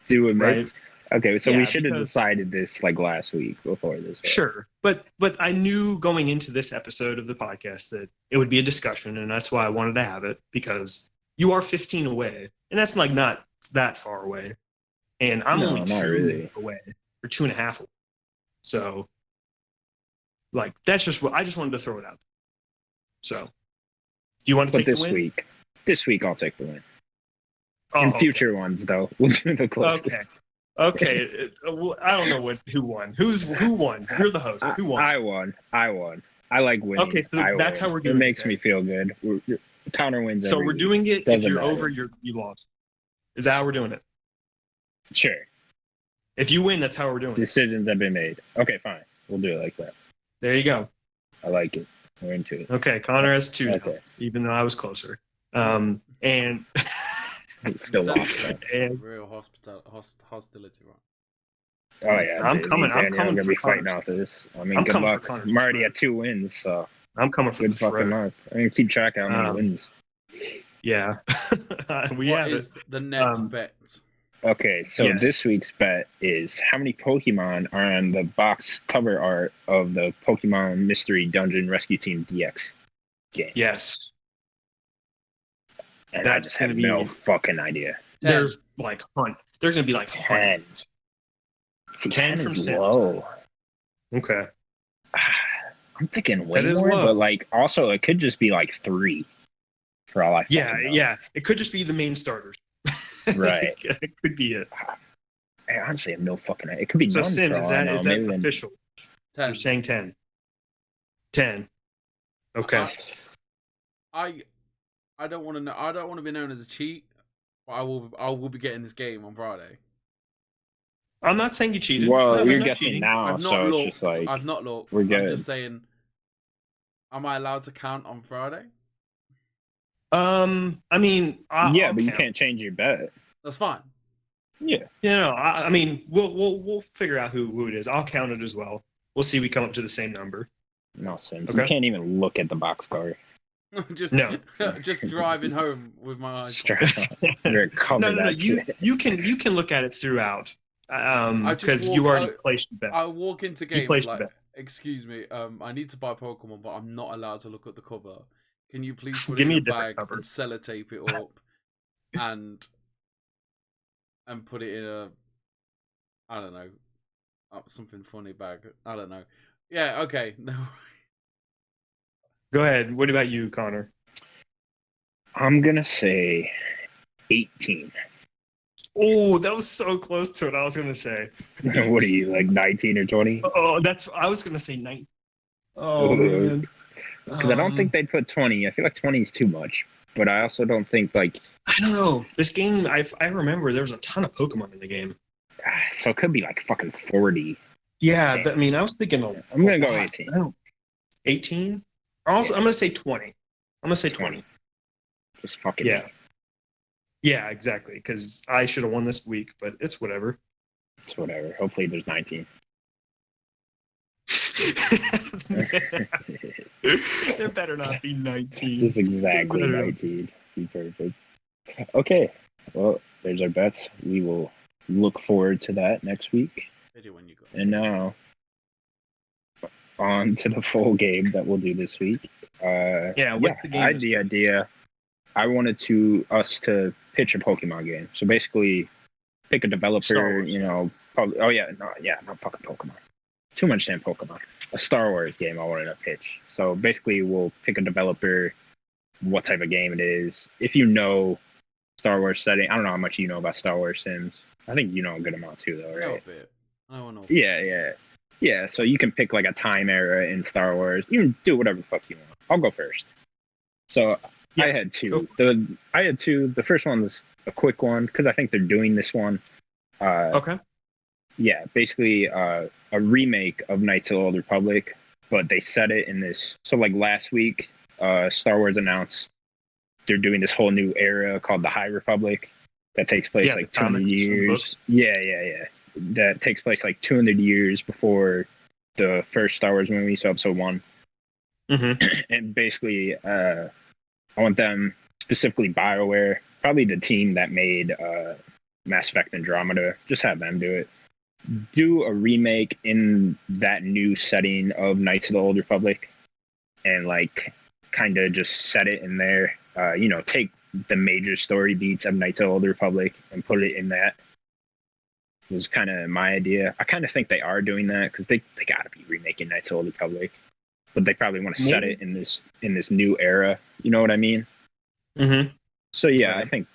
Do a mix? Right? Okay, so we should have decided this like last week before this. Sure, but I knew going into this episode of the podcast that it would be a discussion, and that's why I wanted to have it, because you are 15 away, and that's like not that far away, and I'm only 2 away, or 2.5 away. So, like, that's just what I just wanted to throw it out. So, do you want to take this the win? week? This week, I'll take the win. In future ones, though, we'll do the closest. Okay. I don't know who won. Who won? You're the host. Who won? I won. I like winning. Okay, so that's how we're doing it. It makes me feel good. Connor wins. So we're doing it. If you're over, you lost. Is that how we're doing it? Sure. If you win, that's how we're doing it. Decisions have been made. Okay, fine. We'll do it like that. There you go. I like it. We're into it. Okay, Connor has 2 now, even though I was closer. And still lost. Real hostility, right? Oh yeah, I'm coming. I'm gonna be fighting off of this. I mean, good luck. I'm already at 2 wins, so I'm coming for good fucking luck. I'm gonna keep track of how many wins. Yeah, What is the next bet? Okay, so this week's bet is how many Pokemon are on the box cover art of the Pokemon Mystery Dungeon Rescue Team DX game? Yes. And that's gonna be no fucking idea. There's like There's gonna be like 10. See, 10 is low. Okay. I'm thinking way more, but like also it could just be like 3. For all I know. Yeah. It could just be the main starters. Right. It could be it. I honestly have no fucking idea. It could be so none. Sims, is that official? 10. You're saying 10. 10. Okay. I don't want to know. I don't want to be known as a cheat, but I will be getting this game on Friday. I'm not saying you cheated. Well, you're guessing now, so it's just like I've not looked. We're good. I'm just saying. Am I allowed to count on Friday? I mean, but you can't change your bet. That's fine. Yeah. I mean, we'll figure out who it is. I'll count it as well. We'll see. We come up to the same number. No Sims. Okay. You can't even look at the boxcar. just No. just driving home with my eyes. You're covered No. that shit. You can look at it throughout. I just Because walk you already out- placed your bet. I walk into You game placed your like, bet. excuse me, I need to buy Pokemon, but I'm not allowed to look at the cover. Can you please put Give it me in a a different bag cover. and sellotape it up, and put it in a, I don't know, something funny bag. I don't know. Yeah, okay. No. Go ahead. What about you, Connor? I'm gonna say 18. Oh, that was so close to what I was gonna say. What are you, like 19 or 20? Oh, I was gonna say 9. Oh man. Because I don't think they'd put 20. I feel like 20 is too much. But I also don't think like I don't know. This game, I remember there was a ton of Pokemon in the game. so it could be like fucking 40. Yeah, I mean, I was thinking. I'm gonna go 18. 18. Also, Yeah. I'm gonna say 20. I'm gonna say 20. Just fucking Yeah. Yeah, exactly. Because I should have won this week, but it's whatever. It's whatever. Hopefully there's 19. There better not be 19. Just exactly 19. Be perfect. Okay. Well, there's our bets. We will look forward to that next week. Video when you go. And now on to the full game that we'll do this week. What's the game? I had the idea. I wanted us to pitch a Pokemon game. So basically, pick a Star developer. Wars. You know, probably. Oh yeah, not fucking Pokemon. Too much damn Pokemon. A Star Wars game I wanted to pitch. So basically, we'll pick a developer, what type of game it is. If you know Star Wars setting, I don't know how much you know about Star Wars Sims. I think you know a good amount too, though, I know a right? bit. I know. Yeah. So you can pick like a time era in Star Wars. You can do whatever the fuck you want. I'll go first. So Yeah, I had two. The first one was a quick one because I think they're doing this one. Okay. Yeah, basically a remake of Knights of the Old Republic, but they set it in this. So like last week, Star Wars announced they're doing this whole new era called the High Republic that takes place Yeah, like the 200 comics and years. books. Yeah. That takes place like 200 years before the first Star Wars movie, so Episode 1. Mm-hmm. And basically, I want them, specifically BioWare, probably the team that made Mass Effect Andromeda, just have them do it. Do a remake in that new setting of Knights of the Old Republic and like kind of just set it in there. Take the major story beats of Knights of the Old Republic and put it in that. Was kind of my idea. I kind of think they are doing that because they got to be remaking Knights of the Old Republic, but they probably want to set it in this new era. You know what I mean? Mm-hmm. So yeah, I think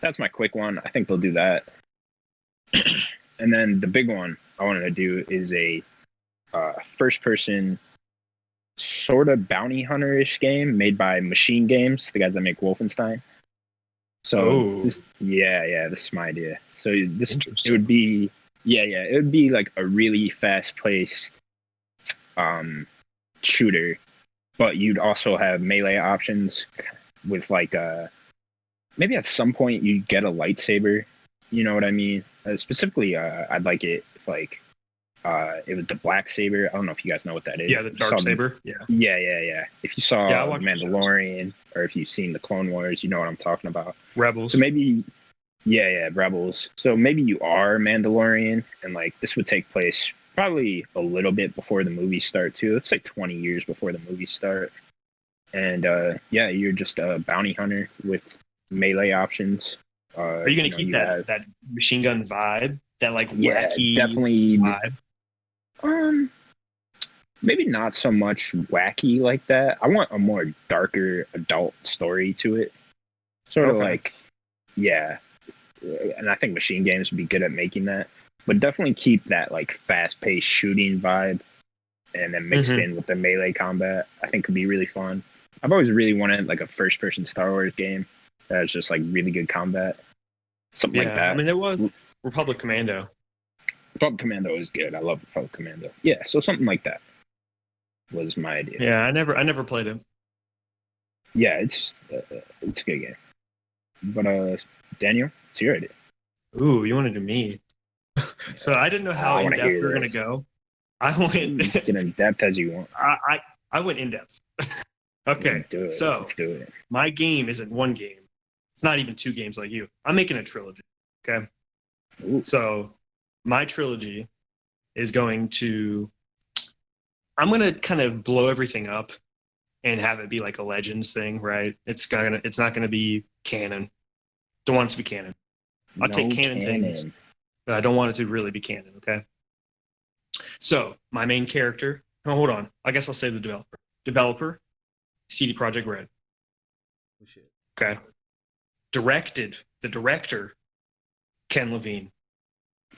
that's my quick one. I think they'll do that. And then the big one I wanted to do is a first-person sort of bounty hunter-ish game made by Machine Games, the guys that make Wolfenstein. So this is my idea. So it would be like a really fast-paced shooter, but you'd also have melee options with like maybe at some point you get a lightsaber. You know what I mean? Specifically, I'd like it if like it was the black saber. I don't know if you guys know what that is. Yeah, the dark saber. Yeah. Yeah. If you saw I watched Mandalorian or if you've seen the Clone Wars, you know what I'm talking about. Rebels. So maybe, Rebels. So maybe you are Mandalorian, and like this would take place probably a little bit before the movies start too. Let's say 20 years before the movies start. And you're just a bounty hunter with melee options. Are you going to keep that machine gun vibe? That like wacky definitely vibe? Maybe not so much wacky like that. I want a more darker adult story to it. Sort of like, yeah. And I think Machine Games would be good at making that. But definitely keep that like fast-paced shooting vibe and then mixed in with the melee combat. I think could be really fun. I've always really wanted like a first-person Star Wars game that's just like really good combat. Something like that. I mean, it was Republic Commando. Republic Commando is good. I love Republic Commando. Yeah, so something like that was my idea. Yeah, I never played it. Yeah, it's a good game. But Daniel, it's your idea. Ooh, you want to do me? So I didn't know how in depth we were gonna go. I went Get in depth as you want. I went in depth. Okay, Do it. so Let's do it. my game isn't one game. It's not even 2 games like you. I'm making a trilogy. Okay, Ooh. so my trilogy is going to. I'm gonna kind of blow everything up and have it be like a Legends thing, right? It's not gonna be canon. Don't want it to be canon. I'll take canon things, but I don't want it to really be canon. Okay. So my main character. Oh, hold on. I guess I'll say the developer. Developer, CD Projekt Red. Oh, shit. Okay. Directed. The director, Ken Levine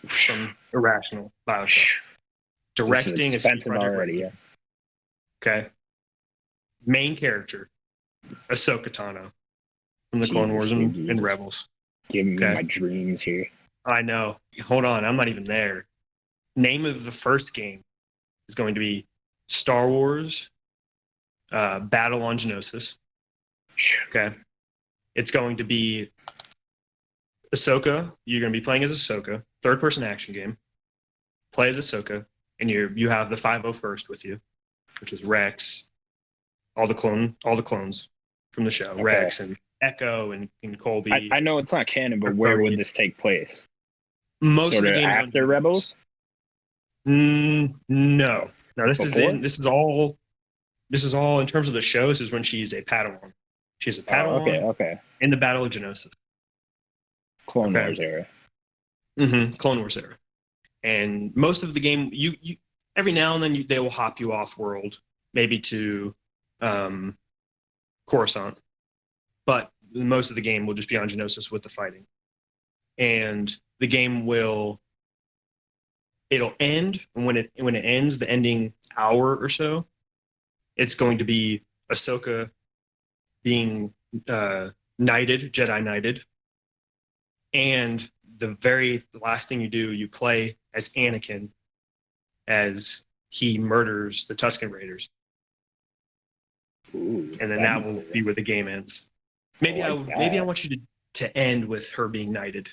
from Irrational BioShock. Directing this is a CD expensive Projekt already. Red. Yeah. Okay. Main character, Ahsoka Tano from the Clone Wars and Rebels. Give me Okay. my dreams here. I know. Hold on. I'm not even there. Name of the first game is going to be Star Wars Battle on Geonosis. Okay. It's going to be Ahsoka. You're going to be playing as Ahsoka. Third-person action game. Play as Ahsoka, and you have the 501st with you, which is Rex, all the clones from the show, Okay. Rex and Echo and Colby. I know it's not canon, but where would this take place? Most Sort of the of games after Rebels? No. No, this Before? is all in terms of the show. This is when she's a Padawan. She's a Padawan Okay. in the Battle of Geonosis. Clone Okay. Wars era. Clone Wars era. And most of the game, you every now and then they will hop you off world, maybe to Coruscant, but most of the game will just be on Geonosis with the fighting. And the game it'll end, and when it ends, the ending hour or so, it's going to be Ahsoka being knighted, Jedi knighted, and the very last thing you do, you play as Anakin as he murders the Tusken Raiders. Ooh, And then that will be where the game ends. Maybe I want you to end with her being knighted.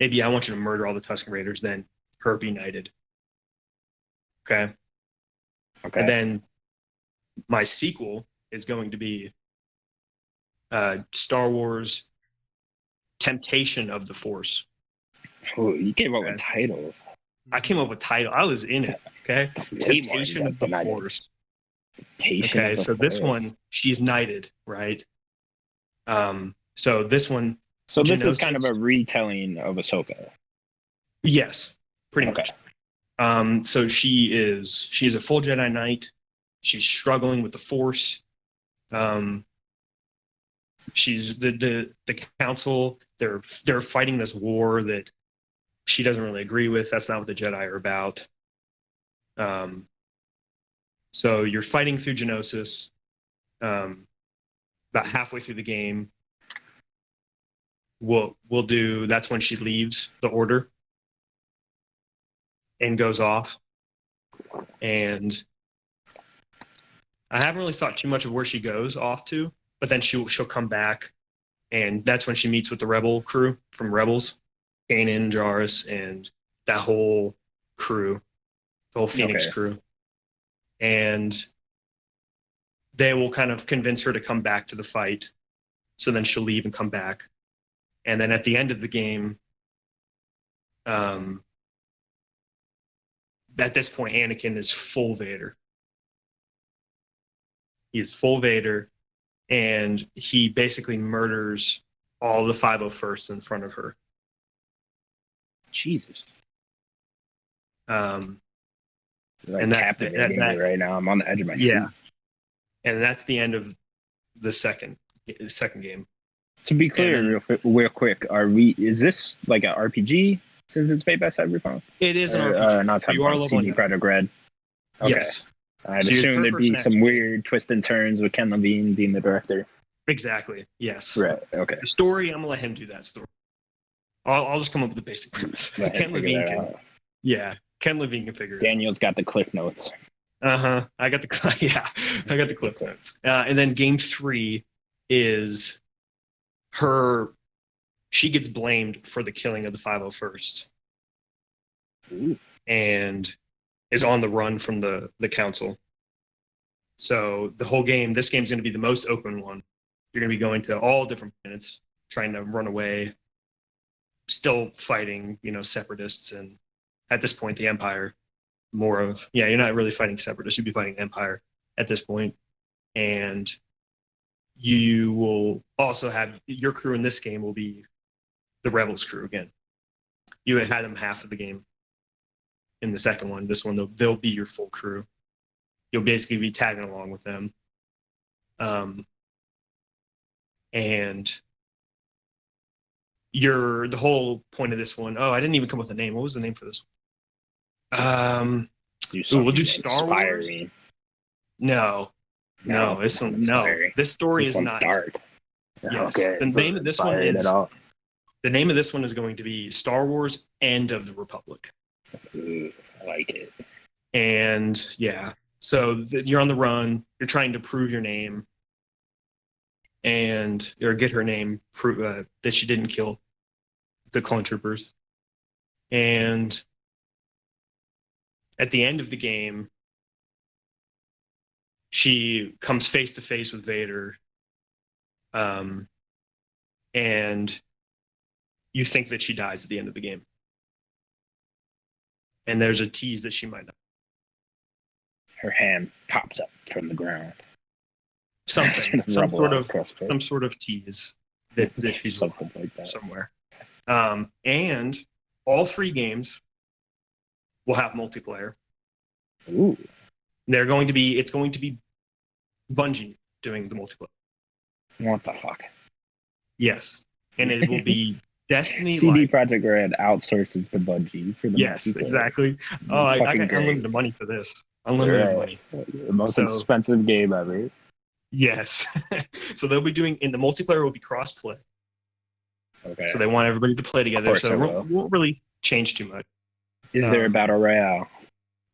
Maybe I want you to murder all the Tusken Raiders, then her be knighted. Okay. Okay. And then my sequel is going to be Star Wars Temptation of the Force. Ooh, you came up with titles. I came up with title. I was in it. Okay. Temptation of the Force. Okay, so this one, she's knighted, right? So this one. So this is kind of a retelling of Ahsoka. Yes, pretty much. So she's a full Jedi Knight. She's struggling with the Force. She's the Council. They're fighting this war that she doesn't really agree with. That's not what the Jedi are about. So you're fighting through Geonosis. About halfway through the game, we'll do. That's when she leaves the Order and goes off. And I haven't really thought too much of where she goes off to, but then she'll come back, and that's when she meets with the Rebel crew from Rebels, Kanan, Jarrus, and that whole crew, the whole Phoenix crew. And they will kind of convince her to come back to the fight. So then she'll leave and come back. And then at the end of the game, at this point, Anakin is full Vader. He is full Vader, and he basically murders all the 501st in front of her. Jesus. And that's captivating me right now. I'm on the edge of my seat. Yeah. And that's the end of the second game. To be clear, real quick, is this like an RPG since it's made by Cyberpunk? It is an RPG. Not Cyberpunk, CD Projekt Red. Okay. Yes. I'd assume there'd be some weird twists and turns with Ken Levine being the director. Exactly. Yes. Right. Okay. The story, I'm gonna let him do that story. I'll just come up with the basic premise. Ken Levine can figure it out. Daniel's got the cliff notes. I got the cliff notes. And then game 3 is her. She gets blamed for the killing of the 501st. Ooh. And is on the run from the council. So the whole game, this game's going to be the most open one. You're going to be going to all different planets, trying to run away, still fighting, separatists, and at this point, the Empire. You're not really fighting separatists. You'd be fighting Empire at this point, and you will also have your crew in this game will be the Rebels crew again. You had them half of the game in the second one. This one, they'll be your full crew. You'll basically be tagging along with them. And the whole point of this one. Oh, I didn't even come up with a name. What was the name for this one? We'll do Star Wars. No, this one. No, this story is not dark. Yes, Okay, the name of this one is. At all. The name of this one is going to be Star Wars: End of the Republic. Ooh, I like it. And yeah, so you're on the run. You're trying to prove your name, or get her name, prove that she didn't kill the clone troopers. And at the end of the game, she comes face to face with Vader, and you think that she dies at the end of the game. And there's a tease that she might not. Her hand pops up from the ground. Something, some sort of tease that she's something like that somewhere. And all 3 games will have multiplayer. Ooh. It's going to be Bungie doing the multiplayer. What the fuck? Yes. And it will be Destiny. CD Projekt Red outsources to Bungie for the Yes, exactly. Oh, I got unlimited money for this. Unlimited money. The most expensive game ever. Yes. So they'll be doing, in the multiplayer will be cross-play. Okay. So they want everybody to play together. So it won't really change too much. Is there a battle royale?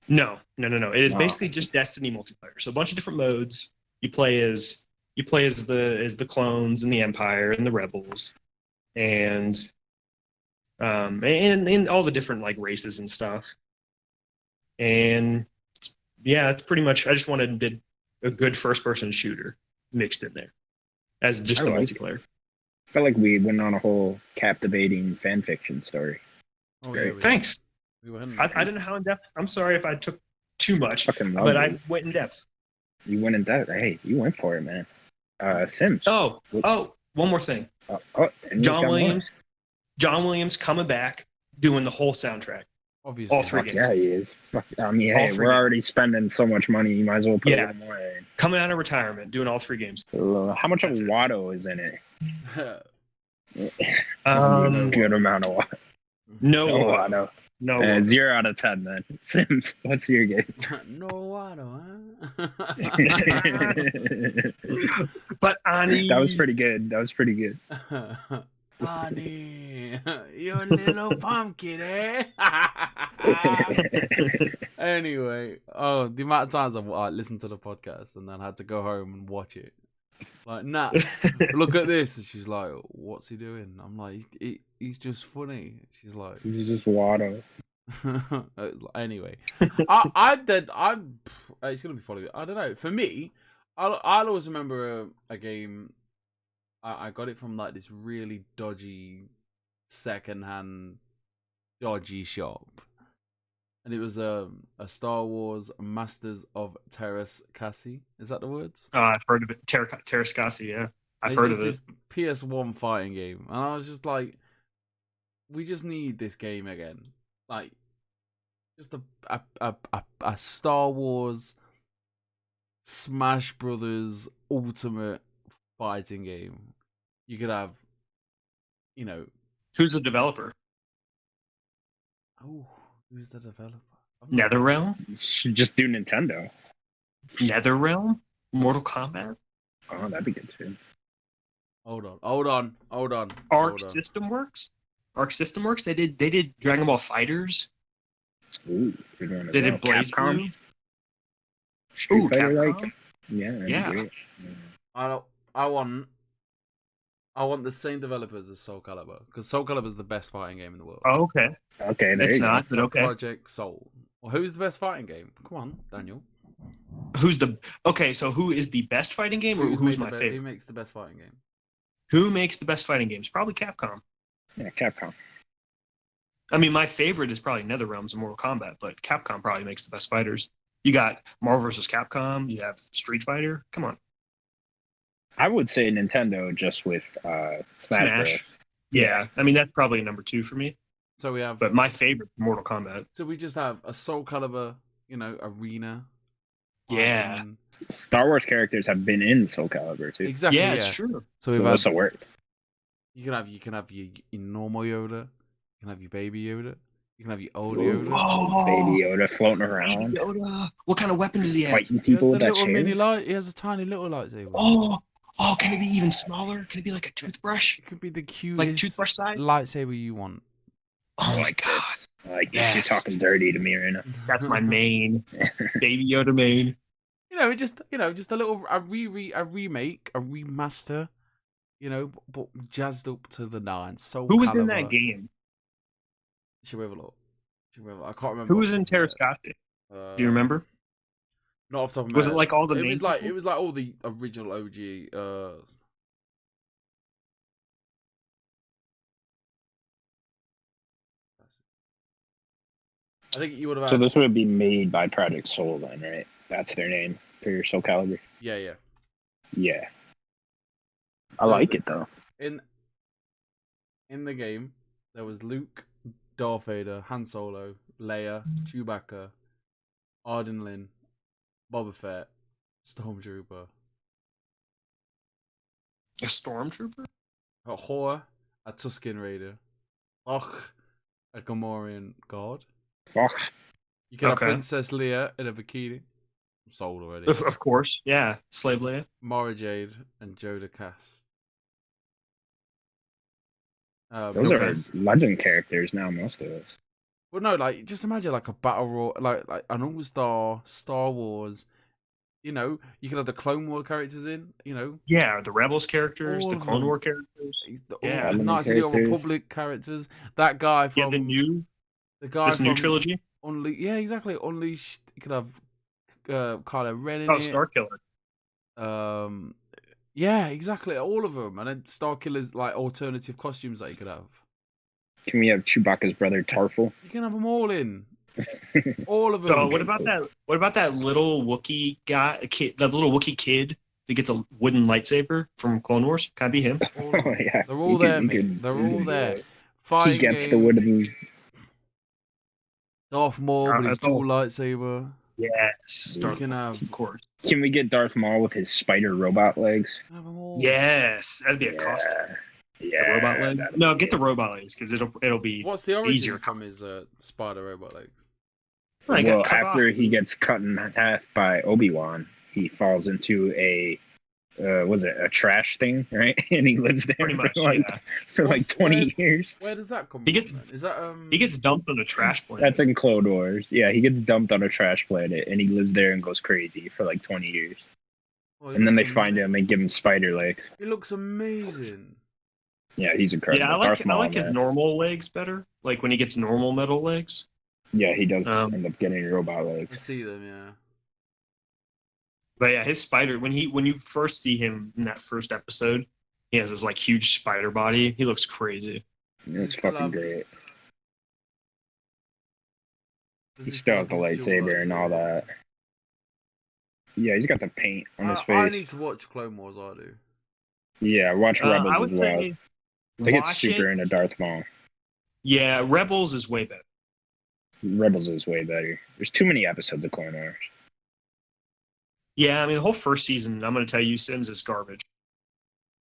No. It is basically just Destiny multiplayer. So a bunch of different modes. You play as the clones and the Empire and the Rebels, and all the different like races and stuff. And it's pretty much. I just wanted a good first-person shooter mixed in there as just the multiplayer. I felt like we went on a whole captivating fan fiction story. Yeah, Thanks. I didn't know how in depth. I'm sorry if I took too much, Fucking but I went in depth. You went in depth. Hey, you went for it, man. Sims. Oh, one more thing. John Williams coming back doing the whole soundtrack. Obviously. All 3 games. Yeah, he is. I mean, hey, we're already spending so much money. You might as well put it away. Coming out of retirement, doing all 3 games. How much of Watto is in it? Good amount of Watto. No Watto. No. 0 out of 10, then. Sims, what's your game? No Watto, huh? But Ani. That was pretty good. Ani, you little pumpkin, eh? Anyway, the amount of times I've listened to the podcast and then had to go home and watch it. Like, nah, look at this. And she's like, what's he doing? I'm like, he's just funny. She's like, he's just Watto. Anyway, it's gonna be funny. I don't know. For me, I'll always remember a game. I got it from like this really dodgy secondhand dodgy shop, and it was a Star Wars Masters of Terras Cassie. Is that the words? I've heard of it. Terras Cassie, yeah. I've heard of it. This PS1 fighting game, and I was just like, we just need this game again. Like, just a Star Wars Smash Brothers ultimate fighting game. You could have, Who's the developer? Oh, who's the developer? NetherRealm? Should just do Nintendo. NetherRealm? Mortal Kombat? Oh, that'd be good too. Hold on. Arc System Works? They did Dragon Ball Fighters. Ooh, they did Blaze Capcom. Street Fighter, Capcom? Yeah. I want the same developers as Soul Calibur, because Soul Calibur is the best fighting game in the world. Oh, okay. Okay, it's not, but okay. Project Soul. Well, who's the best fighting game? Come on, Daniel. So who is the best fighting game, or who's my favorite? Who makes the best fighting game? Who makes the best fighting games? Probably Capcom. Yeah, Capcom. I mean, my favorite is probably NetherRealms and Mortal Kombat, but Capcom probably makes the best fighters. You got Marvel vs. Capcom. You have Street Fighter. Come on. I would say Nintendo just with Smash Bros. Yeah, I mean that's probably number 2 for me. So we have. But my favorite, Mortal Kombat. So we just have a Soul Calibur, arena. Yeah. Star Wars characters have been in Soul Calibur too. Exactly. Yeah, it's true. So this will work. You can have your normal Yoda. You can have your baby Yoda. You can have your old Yoda. Oh, baby Yoda floating around. Baby Yoda. What kind of weapon does he have? Fighting people with that chair. He has a tiny little lightsaber. Oh, can it be even smaller? Can it be like a toothbrush? It could be the cutest like toothbrush size lightsaber you want. Oh my god! Like you're talking dirty to me right now. That's my main, baby Yoda main. Just a little a remake, a remaster. But jazzed up to the nines. So who was in that game? Should we have a look? I can't remember. Who was in Terrascate? Do you remember? Not off the top of my head. Was it like all the? It was like all the original OG. I think you would have. So this would be made by Project Soul, then, right? That's their name for your Soul Calibur. Yeah. Yeah. I like it though. In the game, there was Luke, Darth Vader, Han Solo, Leia, Chewbacca, Arden Lin, Boba Fett, Stormtrooper. A Stormtrooper? A Hor, a Tusken Raider, a Gamorrean God. Fuck. You can have Princess Leia in a bikini. I'm sold already. Of course, yeah. Slave Leia. Mara Jade and Joda Cast. Those are legend characters now, most of us. Well, no, just imagine a battle royal, like an all-star Star Wars. You could have the Clone War characters in. Yeah, the Rebels characters, the Clone War characters. The Knights of the Old Republic characters. That guy from this new trilogy. Yeah, exactly. Unleashed. You could have Kylo Ren in it. Oh, Starkiller. Yeah, exactly. All of them, and then Starkiller's alternative costumes that you could have. Can we have Chewbacca's brother Tarful? You can have them all in. All of them. So what about that? What about that little Wookiee guy? That little Wookiee kid that gets a wooden lightsaber from Clone Wars? Can I be him? Yeah, they're all there, mate. They're all there. He gets the wooden. Darth Maul with his dual lightsaber. Yes, you can have, of course. Can we get Darth Maul with his spider robot legs? Yes, that'd be a costume. Yeah, the robot legs. No, get the robot legs because it'll be. What's the origin easier from his spider robot legs? Well, after he gets cut in half by Obi-Wan, he falls into a a trash thing, right? And he lives there for 20 years. Where does that come from? Is that he gets dumped on a trash planet. That's in Clone Wars. Yeah, he gets dumped on a trash planet and he lives there and goes crazy for 20 years. And then they find him and give him spider legs. He looks amazing. Yeah, he's incredible. Yeah, I like his normal legs better. Like when he gets normal metal legs. Yeah, he does end up getting robot legs. I see them, yeah. But yeah, his spider when you first see him in that first episode, he has this huge spider body. He looks crazy. It's fucking great. He still has the lightsaber and all that. Yeah, he's got the paint on his face. I need to watch Clone Wars, I do. Yeah, watch Rebels as well. They get super into Darth Maul. Yeah, Rebels is way better. Rebels is way better. There's too many episodes of Clone Wars. Yeah, I mean, the whole first season, I'm going to tell you, Sims is garbage.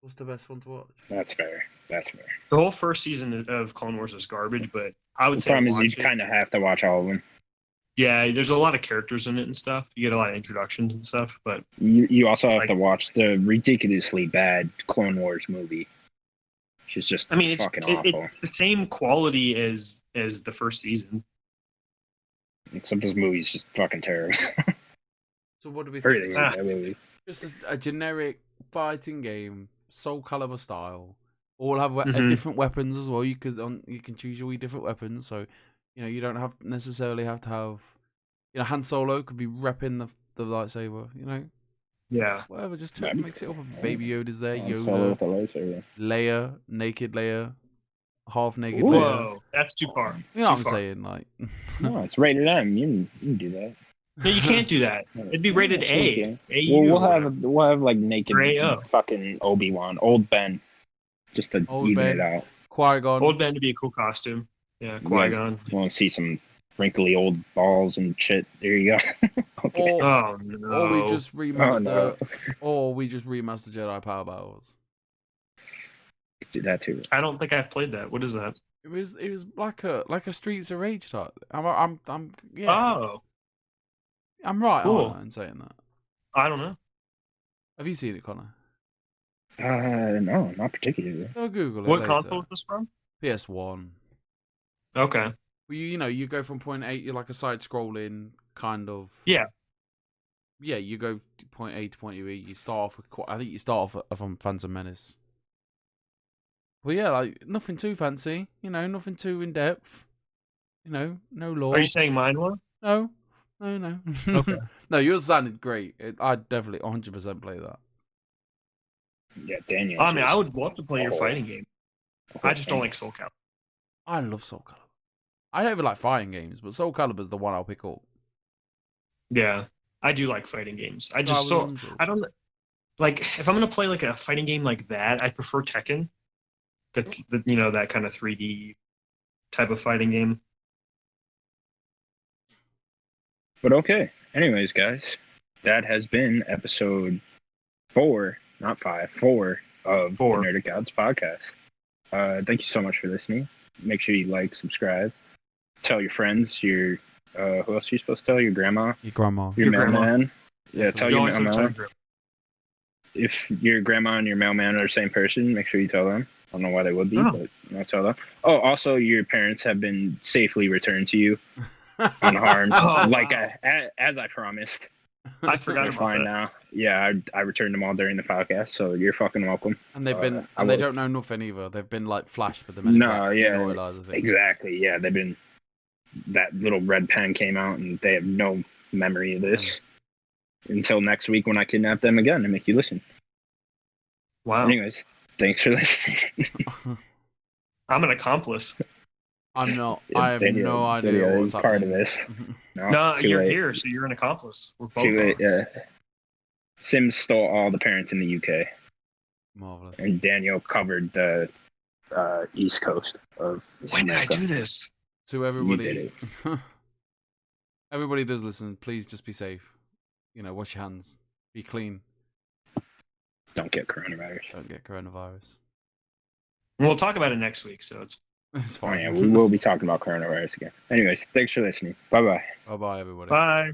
What's the best one to watch? That's fair. The whole first season of Clone Wars is garbage, but I would say... The problem is you kind of have to watch all of them. Yeah, there's a lot of characters in it and stuff. You get a lot of introductions and stuff, but... You also have to watch the ridiculously bad Clone Wars movie. Which is just fucking awful. It's the same quality as the first season. Except this movie's just fucking terrible. So what do we think? Just a generic fighting game, Soul Calibur style. All have different weapons as well. You can choose your different weapons. So you don't necessarily have to have Han Solo could be repping the lightsaber. Yeah. Whatever. Just That'd be mix it up. cool. Baby Yoda's there. Han Solo Yoda, with the lightsaber. Leia, naked Leia, half naked Ooh. Leia. Whoa, that's too far. You know what Too I'm far. saying? Like, No, it's rated M. You can do that. No, you can't do that. It'd be rated A. Well, we'll have like naked Or AO. fucking Obi-Wan, old Ben, just to Old even Ben. it out. Qui-Gon. Old Ben to be a cool costume. Yeah, Qui-Gon. You want to see some wrinkly old balls and shit? There you go. Okay. Or, Oh no. or we just remaster. no. Or we just remaster Jedi Power Battles. Do that too. I don't think I've played that. What is that? It was like a Streets of Rage type. I'm yeah. Oh, I'm right cool. aren't I, in saying that. I don't know. Have you seen it, Connor? No, not particularly. Go Google it. What later. console is this from? PS1. Okay. Well, you go from point A. You're like a side-scrolling kind of. Yeah. Yeah, you go point A to point B. You start off with. I think you start off from Phantom Menace. Well, yeah, like nothing too fancy. Nothing too in depth. No lore. Are you saying mine was? No. Okay. No, yours sounded great. I'd definitely 100% play that. Yeah, Daniel. I mean, I would love to play your fighting game. I just don't like Soul Calibur. I love Soul Calibur. I don't even like fighting games, but Soul Calibur's the one I'll pick up. Yeah, I do like fighting games. I don't like if I'm gonna play like a fighting game like that. I prefer Tekken. That's that kind of 3D type of fighting game. But okay. Anyways, guys, that has been episode 4, not 5, 4 of the Nerdic Gods podcast. Thank you so much for listening. Make sure you like, subscribe, tell your friends, your who else are you supposed to tell? Your grandma? Your grandma. Your grandma. mailman? Yeah, tell your mailman. Grandma. If your grandma and your mailman are the same person, make sure you tell them. I don't know why they would be, but I'll tell them. Oh, also, your parents have been safely returned to you unharmed, as I promised. I forgot They're about fine that. now. Yeah, I returned them all during the podcast, so you're fucking welcome. And they've been, I they will- don't know nothing either. They've been like flashed with the Exactly. Yeah, they've been. That little red pen came out, and they have no memory of this until next week when I kidnap them again and make you listen. Wow. Anyways, thanks for listening. I'm an accomplice. I'm not. Yeah, I have no idea what's is part of happening. this. No, too you're late. here, so you're an accomplice. We're both. Too late. Yeah. Sims stole all the parents in the UK, Marvelous. and Daniel covered the East Coast of When did I America. do this? To everybody, You did everybody does listen. Please just be safe. Wash your hands. Be clean. Don't get coronavirus. Don't get coronavirus. We'll talk about it next week, so it's It's Oh fine. yeah, we will be talking about coronavirus again. Anyways, thanks for listening. Bye bye. Bye bye, everybody. bye.